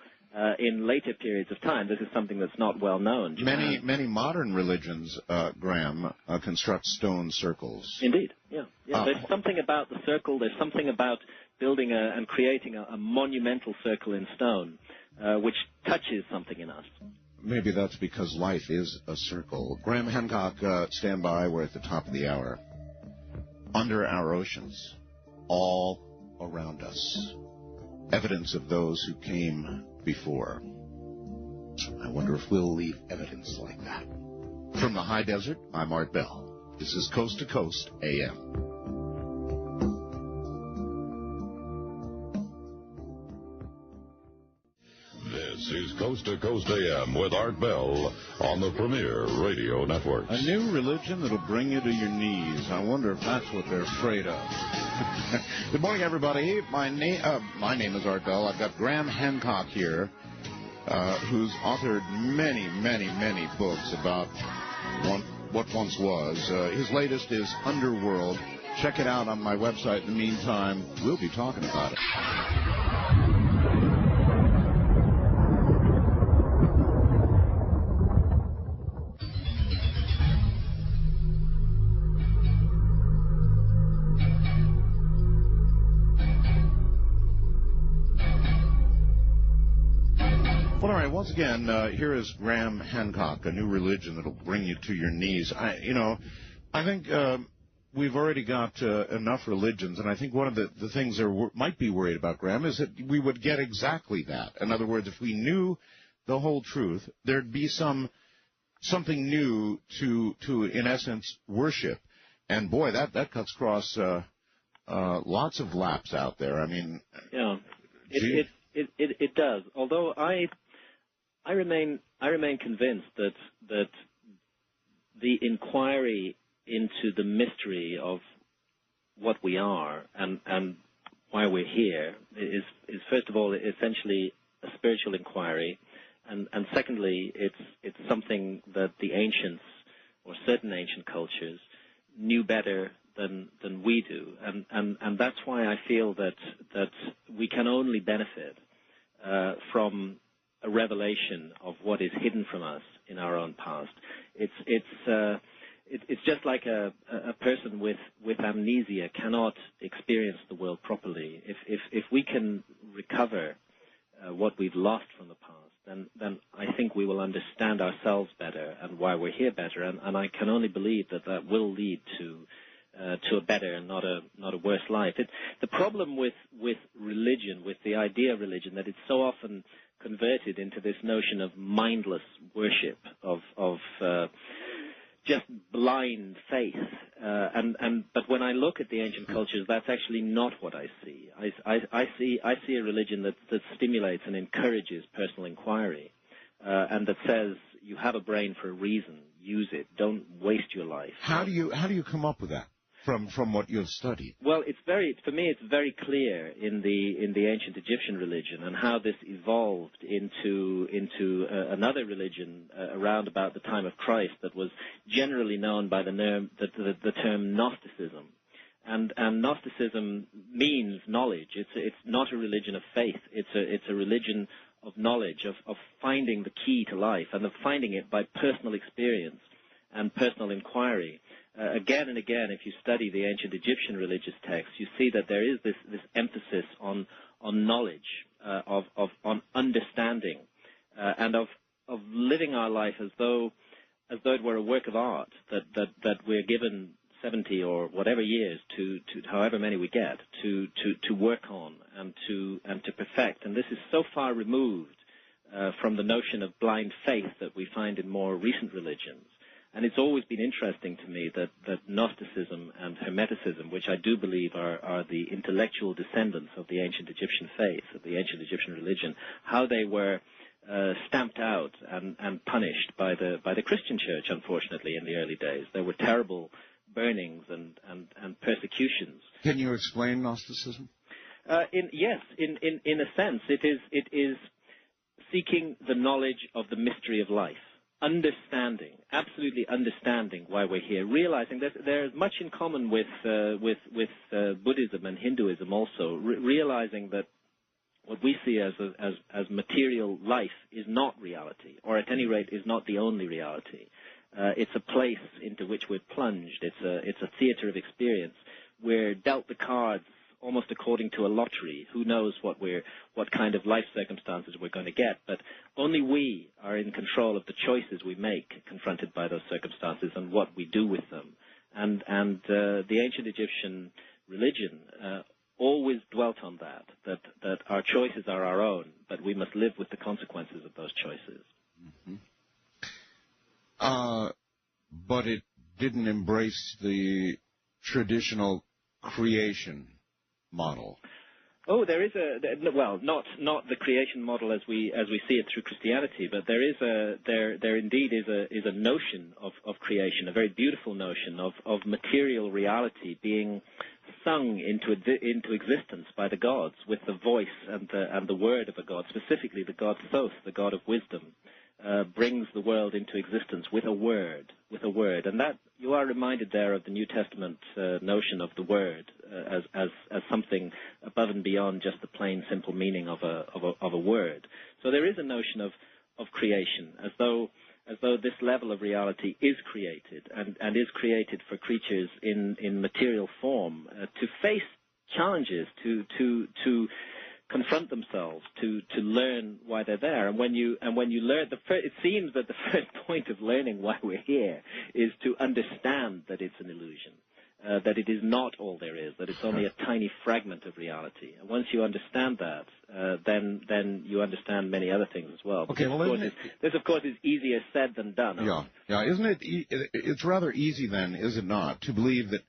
in later periods of time. This is something that's not well known. Many modern religions, Graham, construct stone circles. Indeed, yeah. There's something about the circle. There's something about building and creating a monumental circle in stone, which touches something in us. Maybe that's because life is a circle. Graham Hancock, stand by. We're at the top of the hour. Under our oceans, all around us, evidence of those who came before. I wonder if we'll leave evidence like that. From the high desert, I'm Art Bell. This is Coast to Coast AM. This is Coast to Coast AM with Art Bell on the Premier Radio Network. A new religion that'll bring you to your knees. I wonder if that's what they're afraid of. Good morning, everybody. My name is Art Bell. I've got Graham Hancock here, who's authored many, many, many books about what once was. His latest is Underworld. Check it out on my website. In the meantime, we'll be talking about it. Well, all right, once again, here is Graham Hancock, A New Religion That'll Bring You to Your Knees. I think we've already got enough religions, and I think one of the things they might be worried about, Graham, is that we would get exactly that. In other words, if we knew the whole truth, there'd be something new to in essence, worship. And, boy, that cuts across lots of laps out there. I mean... Yeah, it does. Although I remain convinced that the inquiry into the mystery of what we are and why we're here is first of all essentially a spiritual inquiry, and secondly it's something that the ancients or certain ancient cultures knew better than we do, and that's why I feel that we can only benefit from a revelation of what is hidden from us in our own past. It's just like a person with amnesia cannot experience the world properly. If we can recover what we've lost from the past, then I think we will understand ourselves better and why we're here better. And I can only believe that will lead to a better and not a worse life. The problem with religion, with the idea of religion, that it's so often converted into this notion of mindless worship, of just blind faith. But when I look at the ancient cultures, that's actually not what I see. I see a religion that stimulates and encourages personal inquiry, and that says you have a brain for a reason, use it, don't waste your life. How do you come up with that from what you've studied? Well, for me it's very clear in the ancient Egyptian religion and how this evolved into another religion around about the time of Christ that was generally known by the term Gnosticism. And Gnosticism means knowledge. It's not a religion of faith. It's a religion of knowledge, of finding the key to life, and of finding it by personal experience and personal inquiry. again and again, if you study the ancient Egyptian religious texts, you see that there is this emphasis on knowledge, on understanding, and of living our life as though it were a work of art that we're given 70 or whatever years to however many we get to work on and to perfect. And this is so far removed from the notion of blind faith that we find in more recent religions. And it's always been interesting to me that Gnosticism and Hermeticism, which I do believe are the intellectual descendants of the ancient Egyptian faith, of the ancient Egyptian religion, how they were stamped out and punished by the Christian church, unfortunately, in the early days. There were terrible burnings and persecutions. Can you explain Gnosticism? Yes, in a sense, it is seeking the knowledge of the mystery of life. Absolutely understanding why we're here, realizing that there's much in common with Buddhism and Hinduism also, realizing that what we see as material life is not reality, or at any rate is not the only reality. It's a place into which we're plunged. It's a theater of experience. We're dealt the cards almost according to a lottery. Who knows what kind of life circumstances we're going to get, but only we are in control of the choices we make confronted by those circumstances and what we do with them. And the ancient Egyptian religion always dwelt on that our choices are our own, but we must live with the consequences of those choices. Mm-hmm. But it didn't embrace the traditional creation model. Oh, there is not the creation model as we see it through Christianity, but there indeed is a notion of creation, a very beautiful notion of material reality being sung into existence by the gods with the voice and the word of a god, specifically the god Thoth, the god of wisdom. Brings the world into existence with a word, and that you are reminded there of the New Testament notion of the word as something above and beyond just the plain, simple meaning of a word. So there is a notion of creation, as though this level of reality is created and is created for creatures in material form to face challenges, to confront themselves, to learn why they're there. And when you learn, it seems that the first point of learning why we're here is to understand that it's an illusion, that it is not all there is, that it's only a tiny fragment of reality. And once you understand that, then you understand many other things as well. Okay, well, this of course is easier said than done. Yeah. Isn't it? It's rather easy then, is it not, to believe that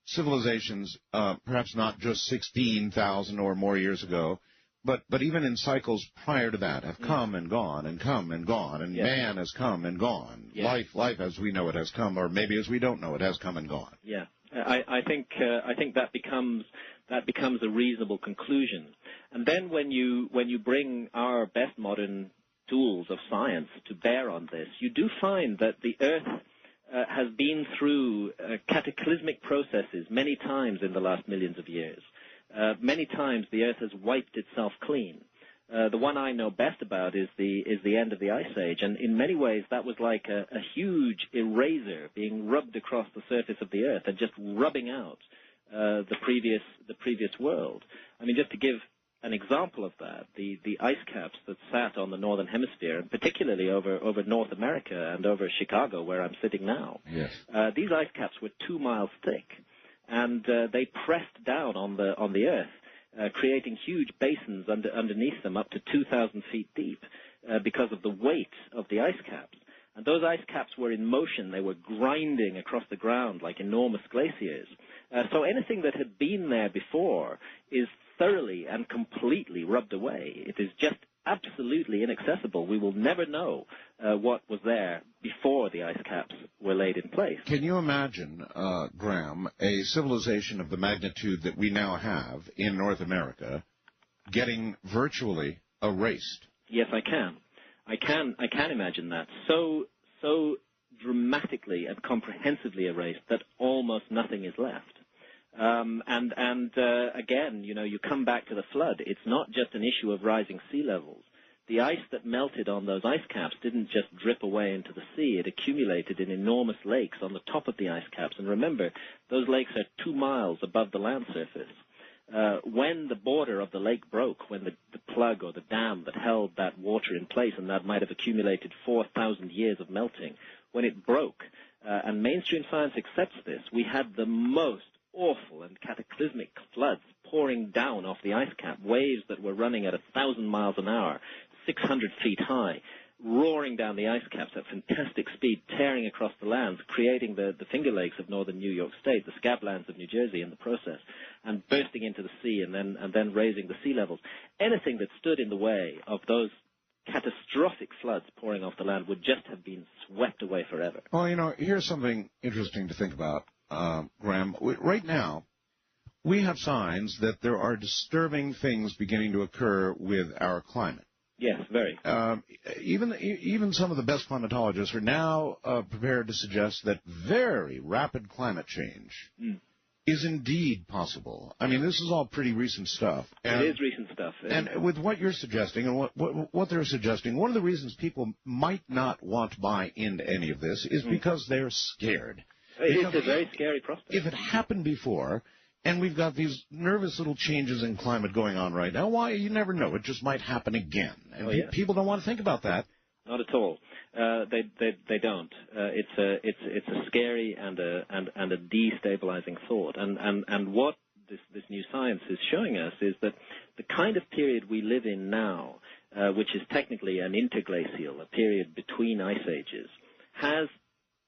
civilizations, perhaps not just 16,000 or more years ago, but even in cycles prior to that, have come and gone and come and gone, and man has come and gone. Yeah. Life as we know it has come, or maybe as we don't know it has come and gone. Yeah, I think that becomes a reasonable conclusion. And then when you bring our best modern tools of science to bear on this, you do find that the Earth has been through cataclysmic processes many times in the last millions of years. Many times the Earth has wiped itself clean. The one I know best about is the end of the Ice Age, and in many ways that was like a huge eraser being rubbed across the surface of the Earth and just rubbing out the previous world. I mean, just to give an example of that, the ice caps that sat on the northern hemisphere, and particularly over North America and over Chicago, where I'm sitting now. Yes. These ice caps were 2 miles thick, and they pressed down on the Earth, creating huge basins underneath them up to 2,000 feet deep because of the weight of the ice caps. And those ice caps were in motion. They were grinding across the ground like enormous glaciers. So anything that had been there before is thoroughly and completely rubbed away. It is just absolutely inaccessible. We will never know what was there before the ice caps were laid in place. Can you imagine, Graham, a civilization of the magnitude that we now have in North America getting virtually erased? Yes, I can. I can imagine that. So dramatically and comprehensively erased that almost nothing is left. Again, you come back to the flood. It's not just an issue of rising sea levels. the ice that melted on those ice caps didn't just drip away into the sea. It accumulated in enormous lakes on the top of the ice caps. And remember, those lakes are 2 miles above the land surface. When the border of the lake broke, when the plug or the dam that held that water in place, and that might have accumulated 4,000 years of melting, when it broke, and mainstream science accepts this, we had the most awful and cataclysmic floods pouring down off the ice cap, waves that were running at 1,000 miles an hour, 600 feet high, roaring down the ice caps at fantastic speed, tearing across the lands, creating the Finger Lakes of northern New York State, the Scablands of New Jersey in the process, and bursting into the sea and then raising the sea levels. Anything that stood in the way of those catastrophic floods pouring off the land would just have been swept away forever. Well, you know, here's something interesting to think about, Graham. Right now, we have signs that there are disturbing things beginning to occur with our climate. Yes, very. Even some of the best climatologists are now prepared to suggest that very rapid climate change is indeed possible. I mean, this is all pretty recent stuff. And, it is recent stuff. And with what you're suggesting and what they're suggesting, one of the reasons people might not want to buy into any of this is because they're scared. It's a very scary prospect. If it happened before, and we've got these nervous little changes in climate going on right now, why, you never know. It just might happen again. And people don't want to think about that. Not at all. They don't. It's a scary and a destabilizing thought. And what this new science is showing us is that the kind of period we live in now, which is technically an interglacial, a period between ice ages, has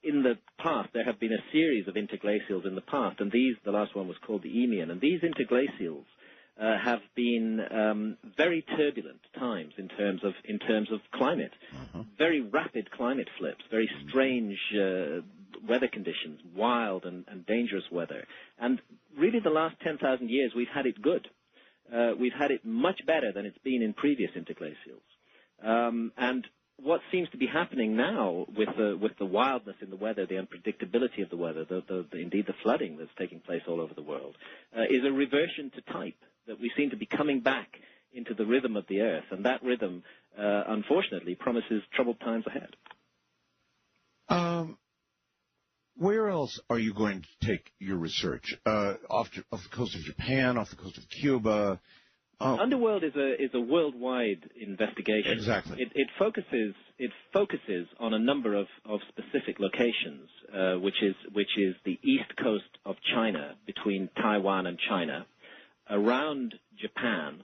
in the past, there have been a series of interglacials in the past, and the last one was called the Eemian, and these interglacials have been very turbulent times in terms of climate, very rapid climate flips, very strange weather conditions, wild and dangerous weather, and really the last 10,000 years we've had it good. We've had it much better than it's been in previous interglacials, and what seems to be happening now with the wildness in the weather, the unpredictability of the weather, indeed the flooding that's taking place all over the world, is a reversion to type, that we seem to be coming back into the rhythm of the Earth, and that rhythm, unfortunately, promises troubled times ahead. Where else are you going to take your research? Off the coast of Japan, off the coast of Cuba? Underworld is a worldwide investigation. Exactly. It focuses on a number of specific locations, which is the east coast of China, between Taiwan and China, around Japan,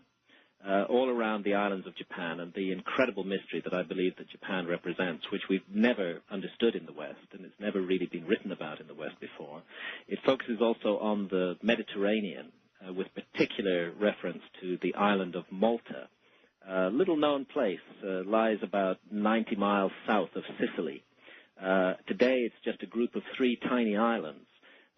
all around the islands of Japan, and the incredible mystery that I believe that Japan represents, which we've never understood in the West, and it's never really been written about in the West before. It focuses also on the Mediterranean, with particular reference to the island of Malta. A little-known place, lies about 90 miles south of Sicily. Today it's just a group of 3 tiny islands,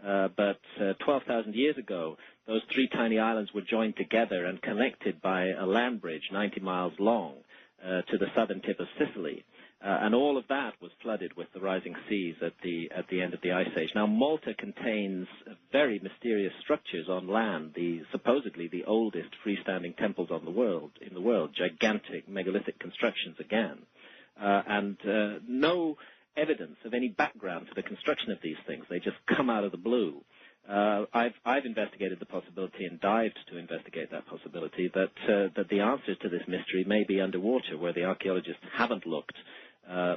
but 12,000 years ago, those 3 tiny islands were joined together and connected by a land bridge 90 miles long to the southern tip of Sicily. And all of that was flooded with the rising seas at the end of the Ice Age. Now, Malta contains very mysterious structures on land, supposedly the oldest freestanding temples in the world, gigantic megalithic constructions again, and no evidence of any background to the construction of these things. They just come out of the blue. I've investigated the possibility and dived to investigate that possibility that the answers to this mystery may be underwater, where the archaeologists haven't looked,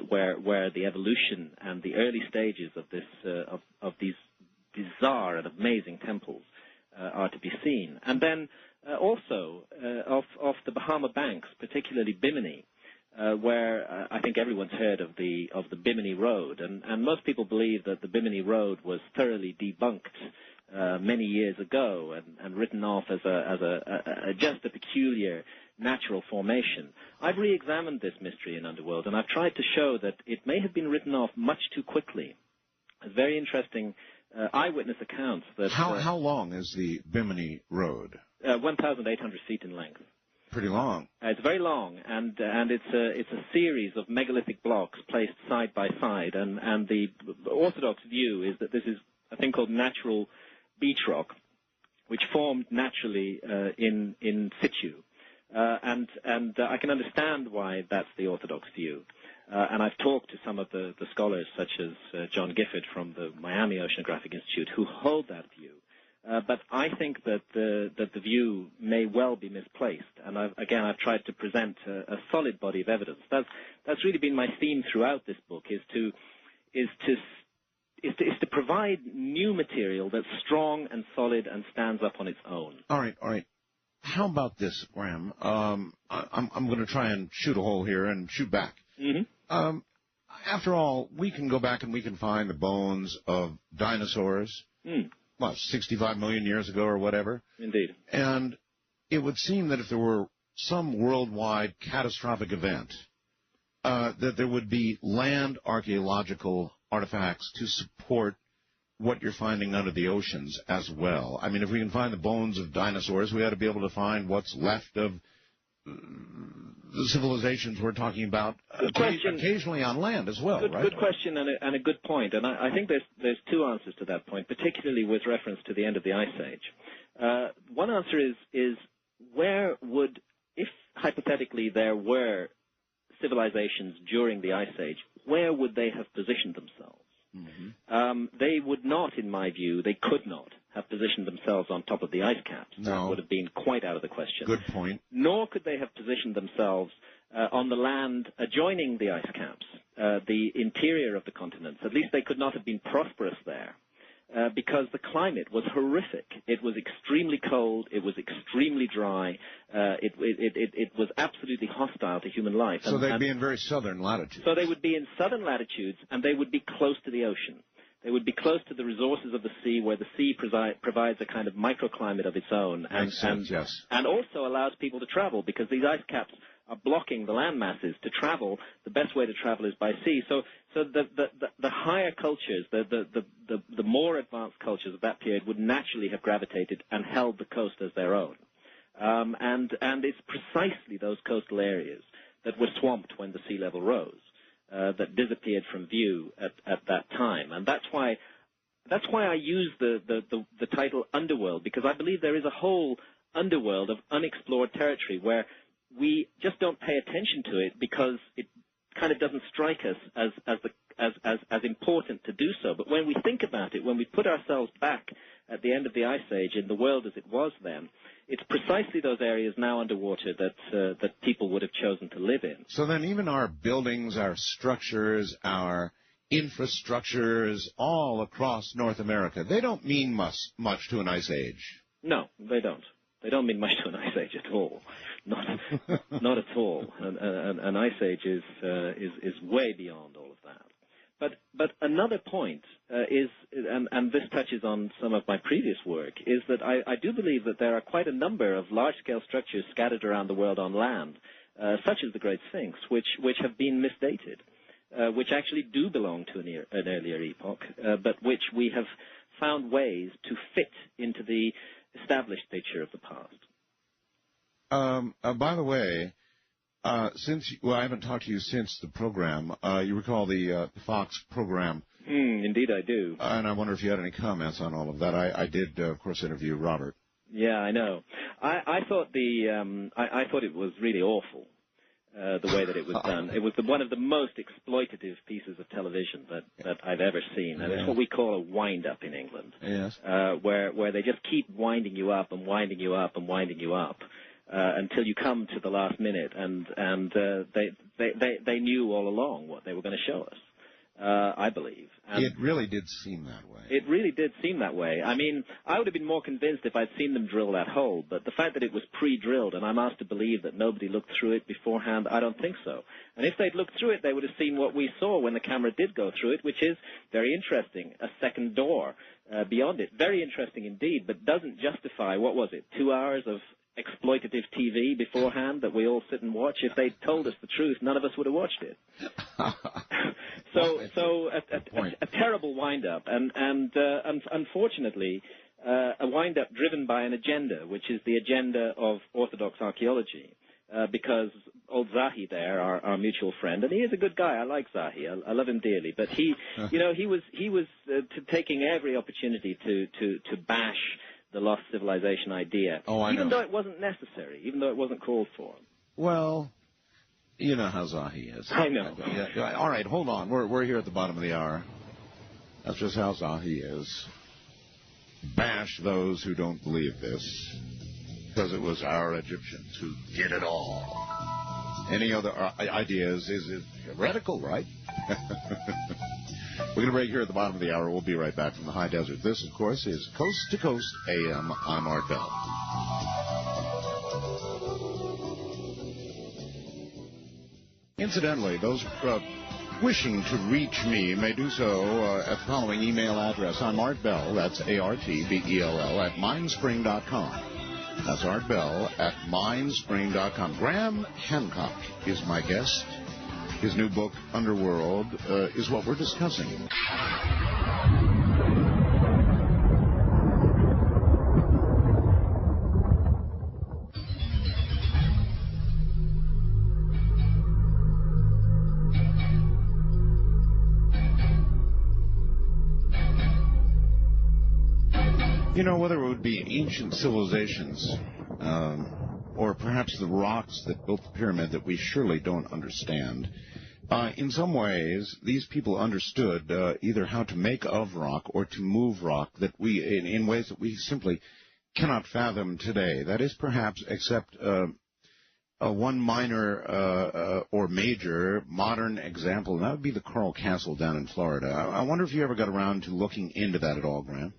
where the evolution and the early stages of these bizarre and amazing temples are to be seen. And then also off the Bahama Banks, particularly Bimini, where I think everyone's heard of the Bimini Road, and most people believe that the Bimini Road was thoroughly debunked many years ago and written off as just a peculiar natural formation. I've re-examined this mystery in Underworld, and I've tried to show that it may have been written off much too quickly. Very interesting eyewitness accounts that... How long is the Bimini Road? 1,800 feet in length. Pretty long. It's very long, and it's a series of megalithic blocks placed side by side, and the orthodox view is that this is a thing called natural beach rock, which formed naturally in situ. And I can understand why that's the orthodox view. And I've talked to some of the scholars, such as John Gifford from the Miami Oceanographic Institute, who hold that view. But I think that the view may well be misplaced. And I've tried to present a solid body of evidence. That's really been my theme throughout this book, is to provide new material that's strong and solid and stands up on its own. All right. How about this, Graham? I'm going to try and shoot a hole here and shoot back. Mm-hmm. After all, we can go back and we can find the bones of dinosaurs, 65 million years ago or whatever. Indeed. And it would seem that if there were some worldwide catastrophic event, that there would be land archaeological artifacts to support what you're finding under the oceans as well. I mean, if we can find the bones of dinosaurs, we ought to be able to find what's left of the civilizations we're talking about, occasionally on land as well, right? Good question and a good point. And I think there's two answers to that point, particularly with reference to the end of the Ice Age. One answer is where would, if hypothetically there were civilizations during the Ice Age, where would they have positioned themselves? Mm-hmm. They would not, in my view, they could not have positioned themselves on top of the ice caps. No. That would have been quite out of the question. Good point. Nor could they have positioned themselves on the land adjoining the ice caps, the interior of the continents. At least they could not have been prosperous there. Because the climate was horrific. It was extremely cold. It was extremely dry. It was absolutely hostile to human life. So they'd be in very southern latitudes. So they would be in southern latitudes, and they would be close to the ocean. They would be close to the resources of the sea, where the sea provides a kind of microclimate of its own, and also allows people to travel, because these ice caps are blocking the land masses to travel. The best way to travel is by sea. So the higher cultures, the more advanced cultures of that period would naturally have gravitated and held the coast as their own. And it's precisely those coastal areas that were swamped when the sea level rose, that disappeared from view at that time. And that's why I use the title Underworld, because I believe there is a whole underworld of unexplored territory where we just don't pay attention to it because it kind of doesn't strike us as important to do so. But when we think about it, when we put ourselves back at the end of the Ice Age in the world as it was then, it's precisely those areas now underwater that people would have chosen to live in. So then even our buildings, our structures, our infrastructures all across North America, they don't mean much to an Ice Age. No, they don't. They don't mean much to an Ice Age at all. Not at all. An Ice Age is way beyond all of that. But another point is, and this touches on some of my previous work, is that I do believe that there are quite a number of large-scale structures scattered around the world on land, such as the Great Sphinx, which have been misdated, which actually do belong to an earlier epoch, but which we have found ways to fit into the established picture of the past. By the way, I haven't talked to you since the program. You recall the Fox program? Indeed, I do. And I wonder if you had any comments on all of that. I did, of course, interview Robert. Yeah, I know. I thought I thought it was really awful. The way that it was done. It was one of the most exploitative pieces of television that I've ever seen. And it's what we call a wind-up in England. Yes. Where they just keep winding you up and winding you up and winding you up until you come to the last minute. And they knew all along what they were going to show us, I believe. And it really did seem that way. It really did seem that way. I mean, I would have been more convinced if I'd seen them drill that hole, but the fact that it was pre-drilled, and I'm asked to believe that nobody looked through it beforehand, I don't think so. And if they'd looked through it, they would have seen what we saw when the camera did go through it, which is very interesting, a second door beyond it. Very interesting indeed, but doesn't justify, 2 hours of exploitative TV beforehand that we all sit and watch. If they'd told us the truth, none of us would have watched it. So a terrible wind-up, and unfortunately, a wind-up driven by an agenda, which is the agenda of Orthodox archaeology, because old Zahi there, our mutual friend, and he is a good guy. I like Zahi. I love him dearly, but he was taking every opportunity to bash the lost civilization idea, even though it wasn't necessary, even though it wasn't called for. Well, you know how Zahi is. I know. Yeah, all right, hold on. We're here at the bottom of the hour. That's just how Zahi is. Bash those who don't believe this, because it was our Egyptians who did it all. Any other ideas? Is it heretical, right? We're going to break here at the bottom of the hour. We'll be right back from the high desert. This, of course, is Coast to Coast AM. I'm Art Bell. Incidentally, those wishing to reach me may do so at the following email address. I'm Art Bell, that's ARTBELL, at mindspring.com. That's Art Bell at mindspring.com. Graham Hancock is my guest. His new book, Underworld, is what we're discussing. You know, whether it would be ancient civilizations or perhaps the rocks that built the pyramid that we surely don't understand, in some ways, these people understood either how to make of rock or to move rock that we, in ways that we simply cannot fathom today. That is perhaps, except one minor or major modern example, and that would be the Coral Castle down in Florida. I wonder if you ever got around to looking into that at all, Graham?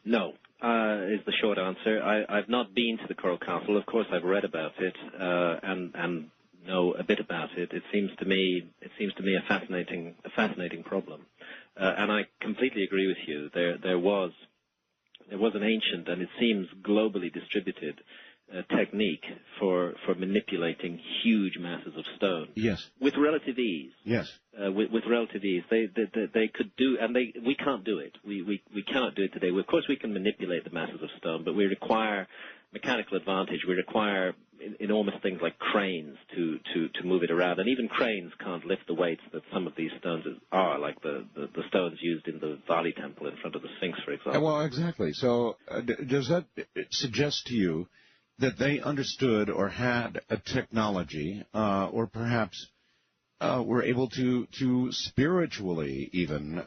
No, is the short answer. I've not been to the Coral Castle. Of course, I've read about it and know a bit about it. It seems to me a fascinating problem, and I completely agree with you. There was an ancient, and it seems globally distributed, technique for manipulating huge masses of stone. Yes. With relative ease. Yes. With relative ease, they could do, and we can't do it. We cannot do it today. Of course, we can manipulate the masses of stone, but we require mechanical advantage. We require enormous things like cranes to move it around, and even cranes can't lift the weights that some of these stones are, like the stones used in the Vali Temple in front of the Sphinx, for example. Well, exactly. So does that suggest to you that they understood or had a technology, or perhaps were able to spiritually even?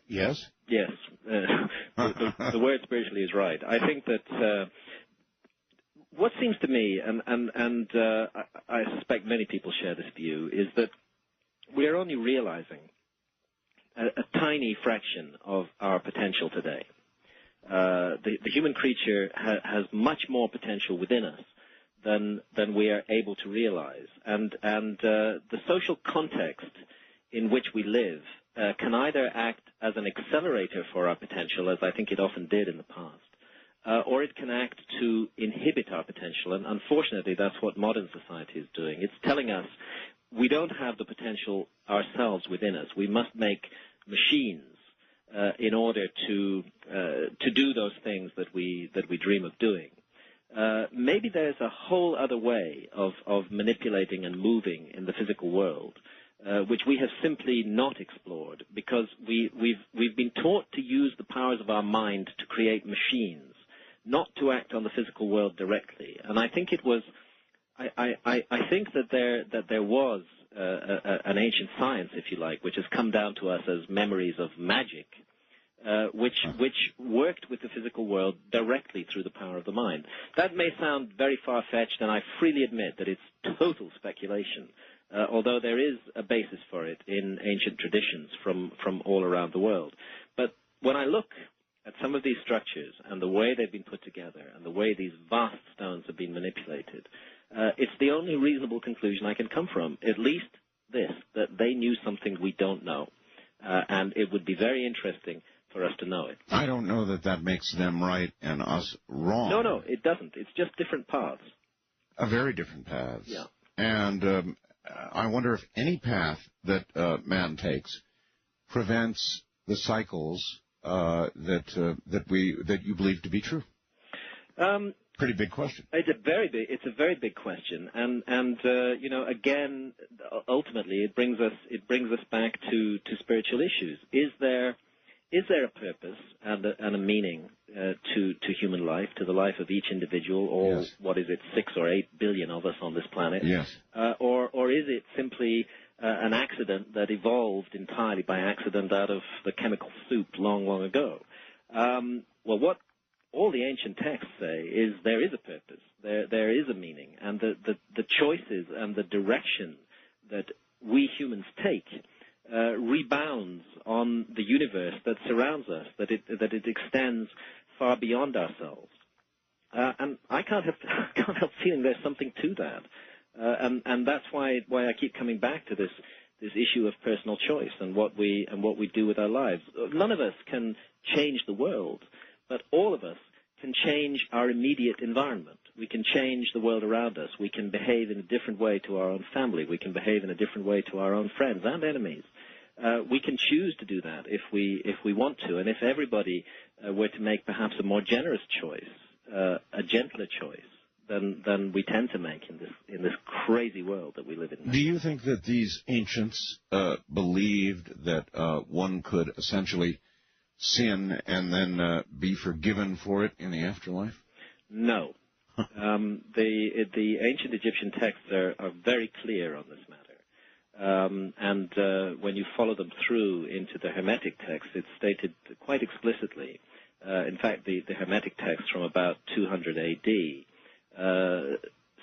Yes? Yes. The word spiritually is right. I think that what seems to me, and I suspect many people share this view, is that we are only realizing a tiny fraction of our potential today. The human creature has much more potential within us than we are able to realize, and the social context in which we live can either act as an accelerator for our potential, as I think it often did in the past, or it can act to inhibit our potential, and unfortunately that's what modern society is doing. It's telling us we don't have the potential ourselves within us. We must make machines in order to do those things that we dream of doing. Maybe there's a whole other way of manipulating and moving in the physical world, which we have simply not explored, because we've been taught to use the powers of our mind to create machines, not to act on the physical world directly. And I think it was, I think that there was an ancient science, if you like, which has come down to us as memories of magic, which worked with the physical world directly through the power of the mind. That may sound very far-fetched, and I freely admit that it's total speculation, although there is a basis for it in ancient traditions from all around the world. But when I look at some of these structures and the way they've been put together and the way these vast stones have been manipulated, it's the only reasonable conclusion I can come from, at least this, that they knew something we don't know. And it would be very interesting for us to know it. I don't know that that makes them right and us wrong. No, it doesn't. It's just different paths. Very different paths. Yeah. And I wonder if any path that man takes prevents the cycles that you believe to be true. Pretty big question. It's a very big question, and you know, again, ultimately, it brings us back to spiritual issues. Is is there a purpose and a meaning to human life, to the life of each individual, or yes. what is it, 6 or 8 billion of us on this planet? Yes. Or is it simply an accident that evolved entirely by accident out of the chemical soup long, long ago? Well, what all the ancient texts say is there is a purpose, there is a meaning, and the choices and the direction that we humans take rebounds on the universe that surrounds us, that it extends far beyond ourselves. And I can't help feeling there's something to that. And that's why I keep coming back to this issue of personal choice and what we do with our lives. None of us can change the world, but all of us can change our immediate environment. We can change the world around us. We can behave in a different way to our own family. We can behave in a different way to our own friends and enemies. We can choose to do that if we want to, and if everybody were to make perhaps a more generous choice, a gentler choice than we tend to make in this crazy world that we live in. Do you think that these ancients believed that one could essentially sin and then be forgiven for it in the afterlife? No. The ancient Egyptian texts are very clear on this matter. And when you follow them through into the Hermetic text, it's stated quite explicitly. In fact, the Hermetic texts from about 200 A.D.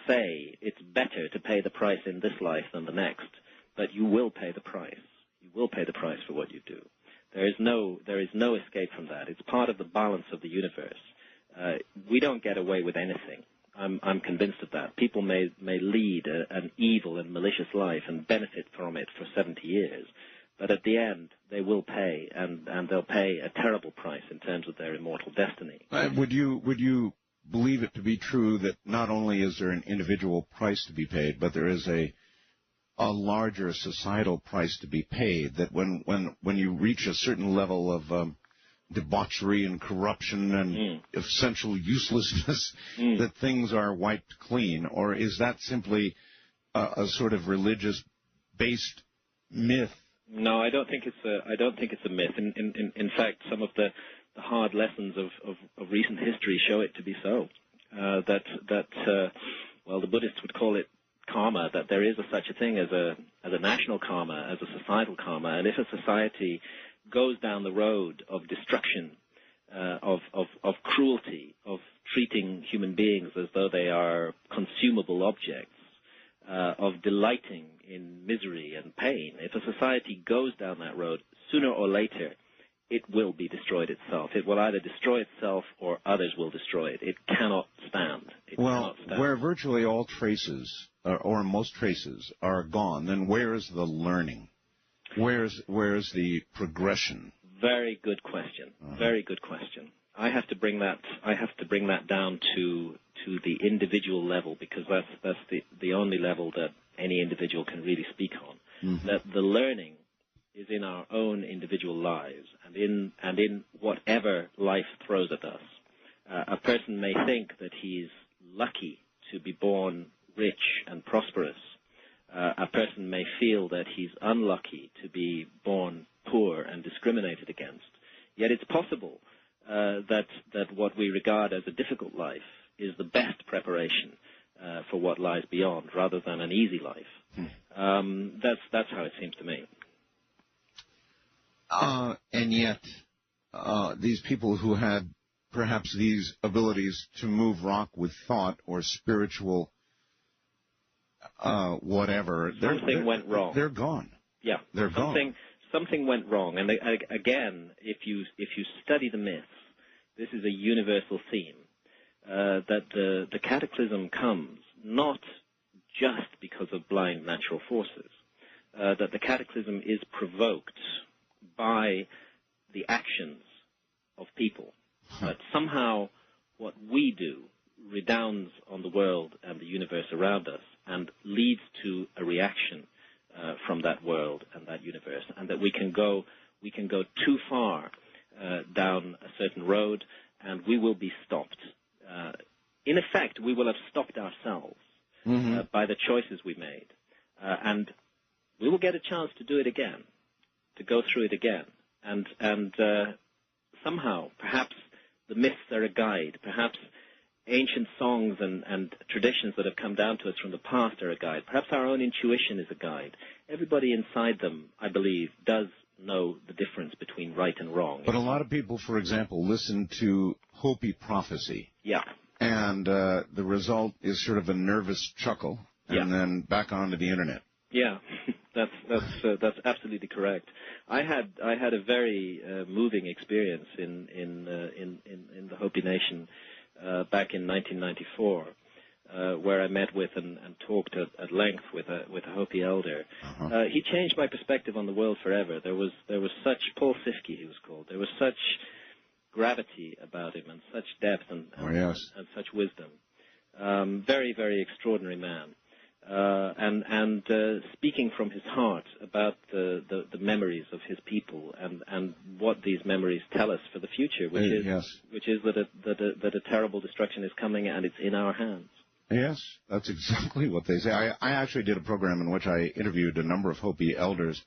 Say it's better to pay the price in this life than the next, but you will pay the price. You will pay the price for what you do. There is no escape from that. It's part of the balance of the universe. We don't get away with anything. I'm convinced of that. People may lead an evil and malicious life and benefit from it for 70 years, but at the end they will pay, and they'll pay a terrible price in terms of their immortal destiny. Would you believe it to be true that not only is there an individual price to be paid, but there is a larger societal price to be paid, that when you reach a certain level of debauchery and corruption and essential uselessness, that things are wiped clean? Or is that simply a sort of religious-based myth? No, I don't think it's a myth. In fact, some of the hard lessons of recent history show it to be so. Well, the Buddhists would call it karma, that there is such a thing as a national karma, as a societal karma, and if a society goes down the road of destruction, of cruelty, of treating human beings as though they are consumable objects, of delighting in misery and pain, if a society goes down that road, sooner or later it will be destroyed itself. It will either destroy itself or others will destroy it. It cannot stand. Where virtually all traces, or most traces, are gone, then where is the learning? Where's the progression? Very good question. Very good question. I have to bring that down to the individual level, because that's the only level that any individual can really speak on. That the learning is in our own individual lives and in whatever life throws at us. A person may think that he's lucky to be born rich and prosperous. A person may feel that he's unlucky to be born poor and discriminated against. Yet it's possible that what we regard as a difficult life is the best preparation for what lies beyond, rather than an easy life. That's how it seems to me. And yet, these people who had perhaps these abilities to move rock with thought or spiritual whatever, something went wrong. They're gone. Yeah, they're gone. Something went wrong. And again, if you study the myths, this is a universal theme, that the cataclysm comes not just because of blind natural forces, that the cataclysm is provoked by the actions of people. That somehow what we do redounds on the world and the universe around us and leads to a reaction from that world and that universe, and that we can go too far down a certain road, and we will be stopped. In effect, we will have stopped ourselves by the choices we made, and we will get a chance to do it again, to go through it again. and somehow, perhaps the myths are a guide. Perhaps ancient songs and traditions that have come down to us from the past are a guide. Perhaps our own intuition is a guide. Everybody inside them, I believe, does know the difference between right and wrong. But a lot of people, for example, listen to Hopi prophecy. Yeah. And the result is sort of a nervous chuckle, and then back onto the internet. Yeah, that's absolutely correct. I had a very moving experience in the Hopi Nation back in 1994, where I met with and talked at length with a Hopi elder. He changed my perspective on the world forever. There was such Paul Sifke, he was called. There was such gravity about him and such depth and such wisdom. Very, very extraordinary man. And speaking from his heart about the memories of his people and what these memories tell us for the future, which is that a terrible destruction is coming and it's in our hands. Yes, that's exactly what they say. I actually did a program in which I interviewed a number of Hopi elders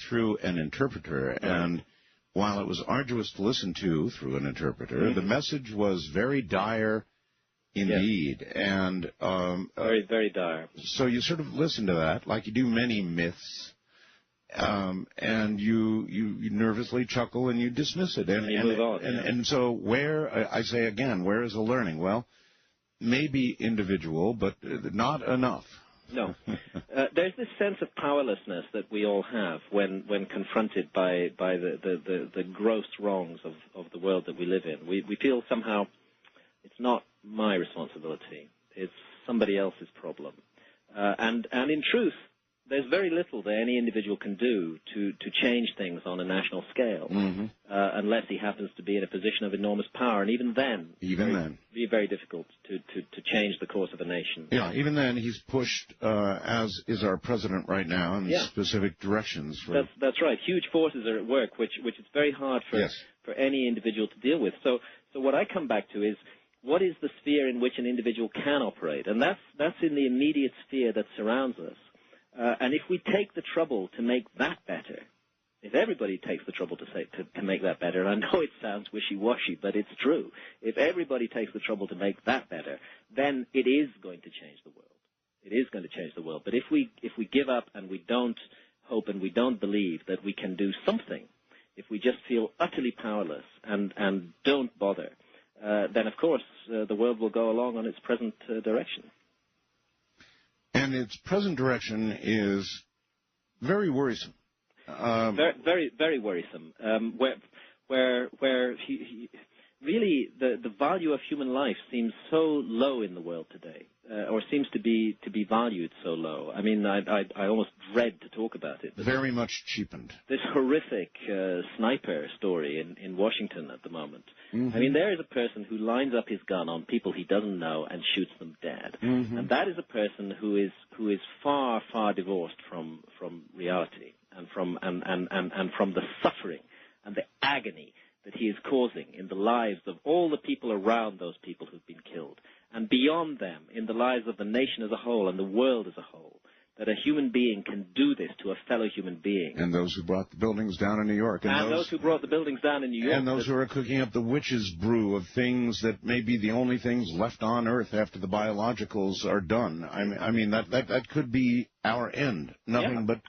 through an interpreter, and while it was arduous to listen to through an interpreter, the message was very dire indeed, and very, very dire. So you sort of listen to that, like you do many myths, and you nervously chuckle and you dismiss it, and you move on. And so where I say again, where is the learning? Well, maybe individual, but not enough. No. There's this sense of powerlessness that we all have when confronted by the gross wrongs of the world that we live in. We feel somehow it's not my responsibility. It's somebody else's problem. And in truth, there's very little that any individual can do to change things on a national scale, unless he happens to be in a position of enormous power. And even then, it'd be very difficult to change the course of a nation. Yeah, even then, he's pushed, as is our president right now, in specific directions. That's right. Huge forces are at work, which it's very hard for any individual to deal with. So what I come back to is, what is the sphere in which an individual can operate? And that's in the immediate sphere that surrounds us. And if we take the trouble to make that better, if everybody takes the trouble to make that better, and I know it sounds wishy-washy, but it's true. If everybody takes the trouble to make that better, then it is going to change the world. It is going to change the world. But if we give up and we don't hope and we don't believe that we can do something, if we just feel utterly powerless and don't bother, then, of course, the world will go along on its present direction. And its present direction is very worrisome. Very, very worrisome. Where really the value of human life seems so low in the world today, or seems to be valued so low. I mean, I almost dread to talk about it. Very much cheapened. This horrific sniper story in Washington at the moment. I mean, there is a person who lines up his gun on people he doesn't know and shoots them dead. And that is a person who is far, far divorced from reality and from the suffering and the agony that he is causing in the lives of all the people around those people who've been killed, and beyond them, in the lives of the nation as a whole and the world as a whole, that a human being can do this to a fellow human being. And those who brought the buildings down in New York. And those who brought the buildings down in New York. And those who are cooking up the witch's brew of things that may be the only things left on Earth after the biologicals are done. I mean that could be our end. Nothing but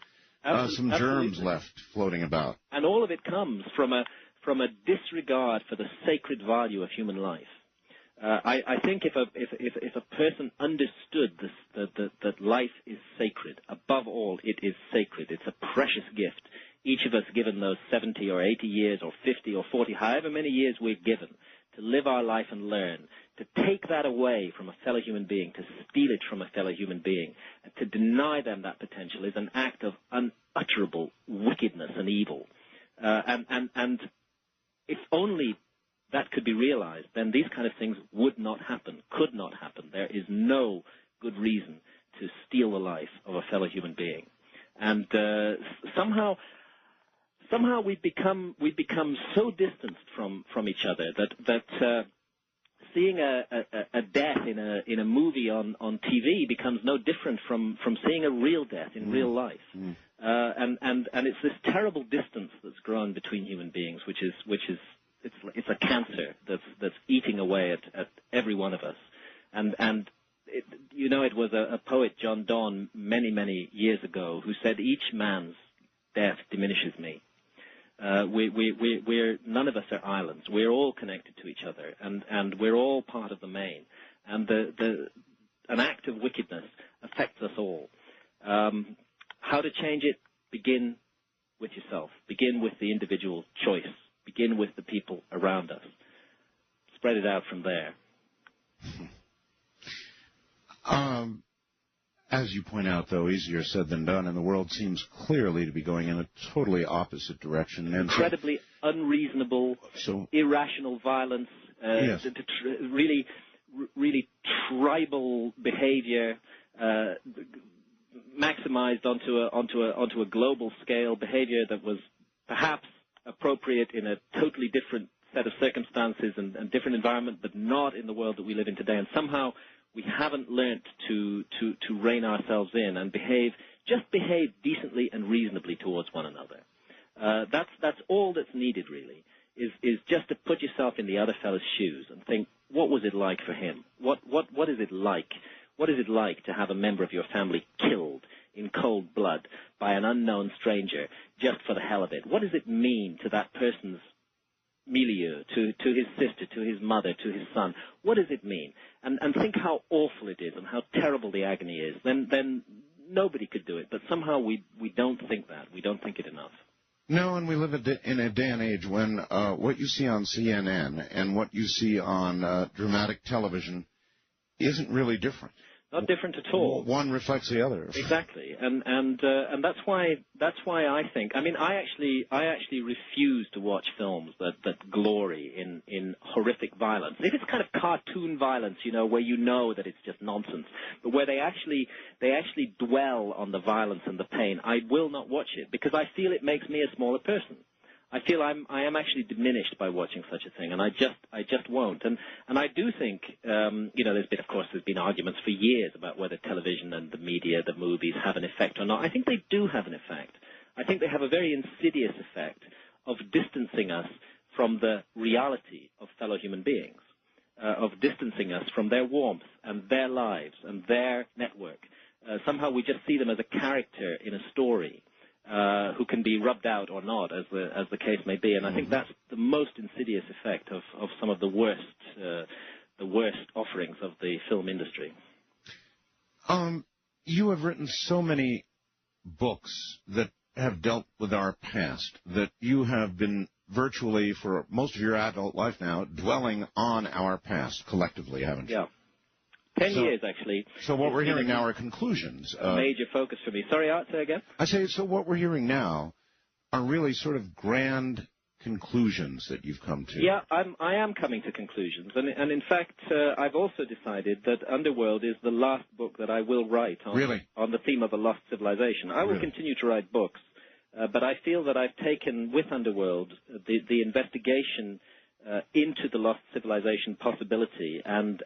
some germs left floating about. And all of it comes from a disregard for the sacred value of human life. I think if a person understood that life is sacred, above all, it is sacred. It's a precious gift. Each of us given those 70 or 80 years or 50 or 40, however many years we're given, to live our life and learn, to take that away from a fellow human being, to steal it from a fellow human being, to deny them that potential is an act of unutterable wickedness and evil. And if only that could be realized, then these kind of things would not happen, could not happen. There is no good reason to steal the life of a fellow human being. And somehow we've become so distanced from each other that seeing a death in a movie on TV becomes no different from seeing a real death in real life. And it's this terrible distance that's grown between human beings, which is it's a cancer that's eating away at every one of us. And it was a poet, John Donne, many years ago, who said, "Each man's death diminishes me." We're none of us are islands. We're all connected to each other, and we're all part of the main. And an act of wickedness affects us all. How to change it? Begin with yourself. Begin with the individual choice. Begin with the people around us. Spread it out from there. As you point out, though, easier said than done, and the world seems clearly to be going in a totally opposite direction. And incredibly unreasonable, irrational violence, yes. really tribal behavior, maximized onto a global scale, behavior that was perhaps appropriate in a totally different set of circumstances and different environment, but not in the world that we live in today. And somehow we haven't learnt to rein ourselves in and behave decently and reasonably towards one another. That's all that's needed, really, is just to put yourself in the other fellow's shoes and think, what was it like for him? What is it like? What is it like to have a member of your family killed in cold blood by an unknown stranger just for the hell of it? What does it mean to that person's milieu, to his sister, to his mother, to his son? What does it mean? And think how awful it is and how terrible the agony is. Then nobody could do it. But somehow we don't think that. We don't think it enough. No, and we live in a day and age when what you see on CNN and what you see on dramatic television isn't really different. Not different at all. One reflects the other. Exactly, and that's why I think. I mean, I actually refuse to watch films that glory in horrific violence. If it's kind of cartoon violence, where that it's just nonsense, but where they actually dwell on the violence and the pain, I will not watch it because I feel it makes me a smaller person. I feel I am actually diminished by watching such a thing, and I just won't. And I do think, there's been arguments for years about whether television and the media, the movies, have an effect or not. I think they do have an effect. I think they have a very insidious effect of distancing us from the reality of fellow human beings, of distancing us from their warmth and their lives and their network. Somehow we just see them as a character in a story. Who can be rubbed out or not, as the case may be, and I think that's the most insidious effect of some of the worst offerings of the film industry. You have written so many books that have dealt with our past that you have been virtually for most of your adult life now dwelling on our past collectively, haven't you? Yeah. 10 years, actually. So what we're hearing now are conclusions. A major focus for me. Sorry, Art, say again? I say, so what we're hearing now are really sort of grand conclusions that you've come to. Yeah, I am coming to conclusions. And in fact, I've also decided that Underworld is the last book that I will write on the theme of a lost civilization. I will continue to write books, but I feel that I've taken with Underworld the investigation into the lost civilization possibility and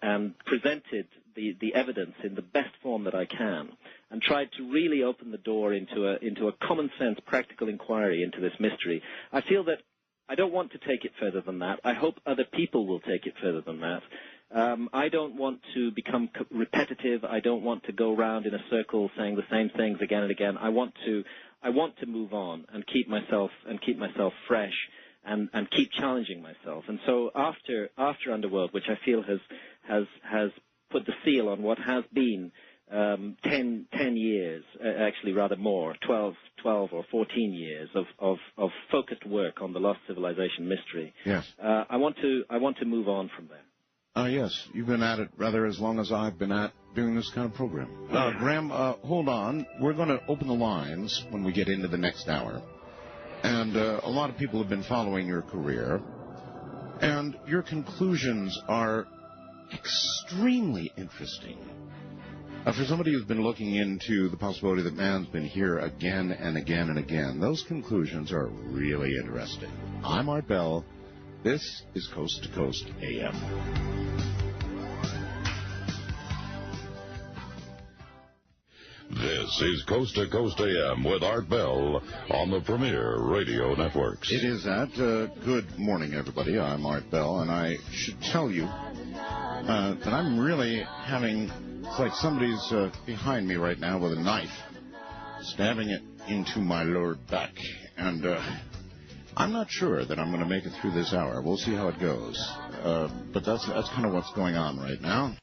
presented the evidence in the best form that I can and tried to really open the door into a common sense practical inquiry into this mystery. I feel that I don't want to take it further than that. I hope other people will take it further than that. I don't want to become repetitive. I don't want to go around in a circle saying the same things again and again. I want to move on and keep myself fresh. And keep challenging myself. And so after Underworld, which I feel has put the seal on what has been 10 years, actually rather more, 12 or 14 years of focused work on the lost civilization mystery. Yes. I want to move on from there. Yes, you've been at it rather as long as I've been at doing this kind of program. Graham, hold on. We're going to open the lines when we get into the next hour. And a lot of people have been following your career, and your conclusions are extremely interesting. For somebody who's been looking into the possibility that man's been here again and again and again, those conclusions are really interesting. I'm Art Bell. This is Coast to Coast AM. This is Coast to Coast AM with Art Bell on the Premier Radio Networks. It is that. Good morning, everybody. I'm Art Bell, and I should tell you that I'm really having... It's like somebody's behind me right now with a knife, stabbing it into my lower back. And I'm not sure that I'm going to make it through this hour. We'll see how it goes. But that's kind of what's going on right now.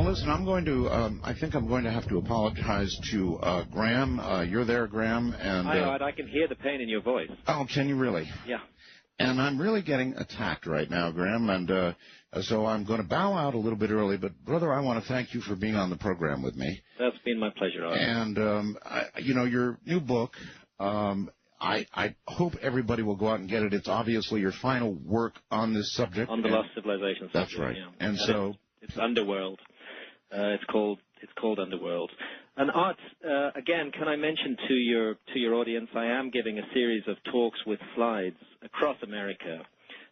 Listen, I think I'm going to have to apologize to Graham. You're there, Graham. And Hi, Art. I can hear the pain in your voice. Oh, can you really? Yeah. And I'm really getting attacked right now, Graham, and so I'm going to bow out a little bit early. But, brother, I want to thank you for being on the program with me. That's been my pleasure, Art. And, your new book, I hope everybody will go out and get it. It's obviously your final work on this subject. On the lost civilization subject. That's right. Yeah. And so... It's Underworld. It's called Underworld. And Art, again, can I mention to your audience, I am giving a series of talks with slides across America,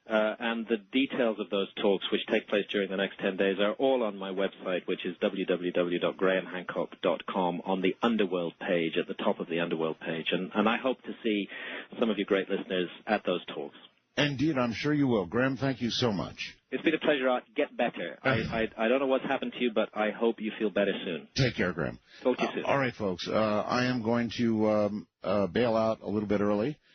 and the details of those talks, which take place during the next 10 days, are all on my website, which is www.grahamhancock.com, on the Underworld page, at the top of the Underworld page. And I hope to see some of you great listeners at those talks. Indeed, I'm sure you will. Graham, thank you so much. It's been a pleasure, Art. Get better. I don't know what's happened to you, but I hope you feel better soon. Take care, Graham. Talk to you soon. All right, folks. I am going to bail out a little bit early.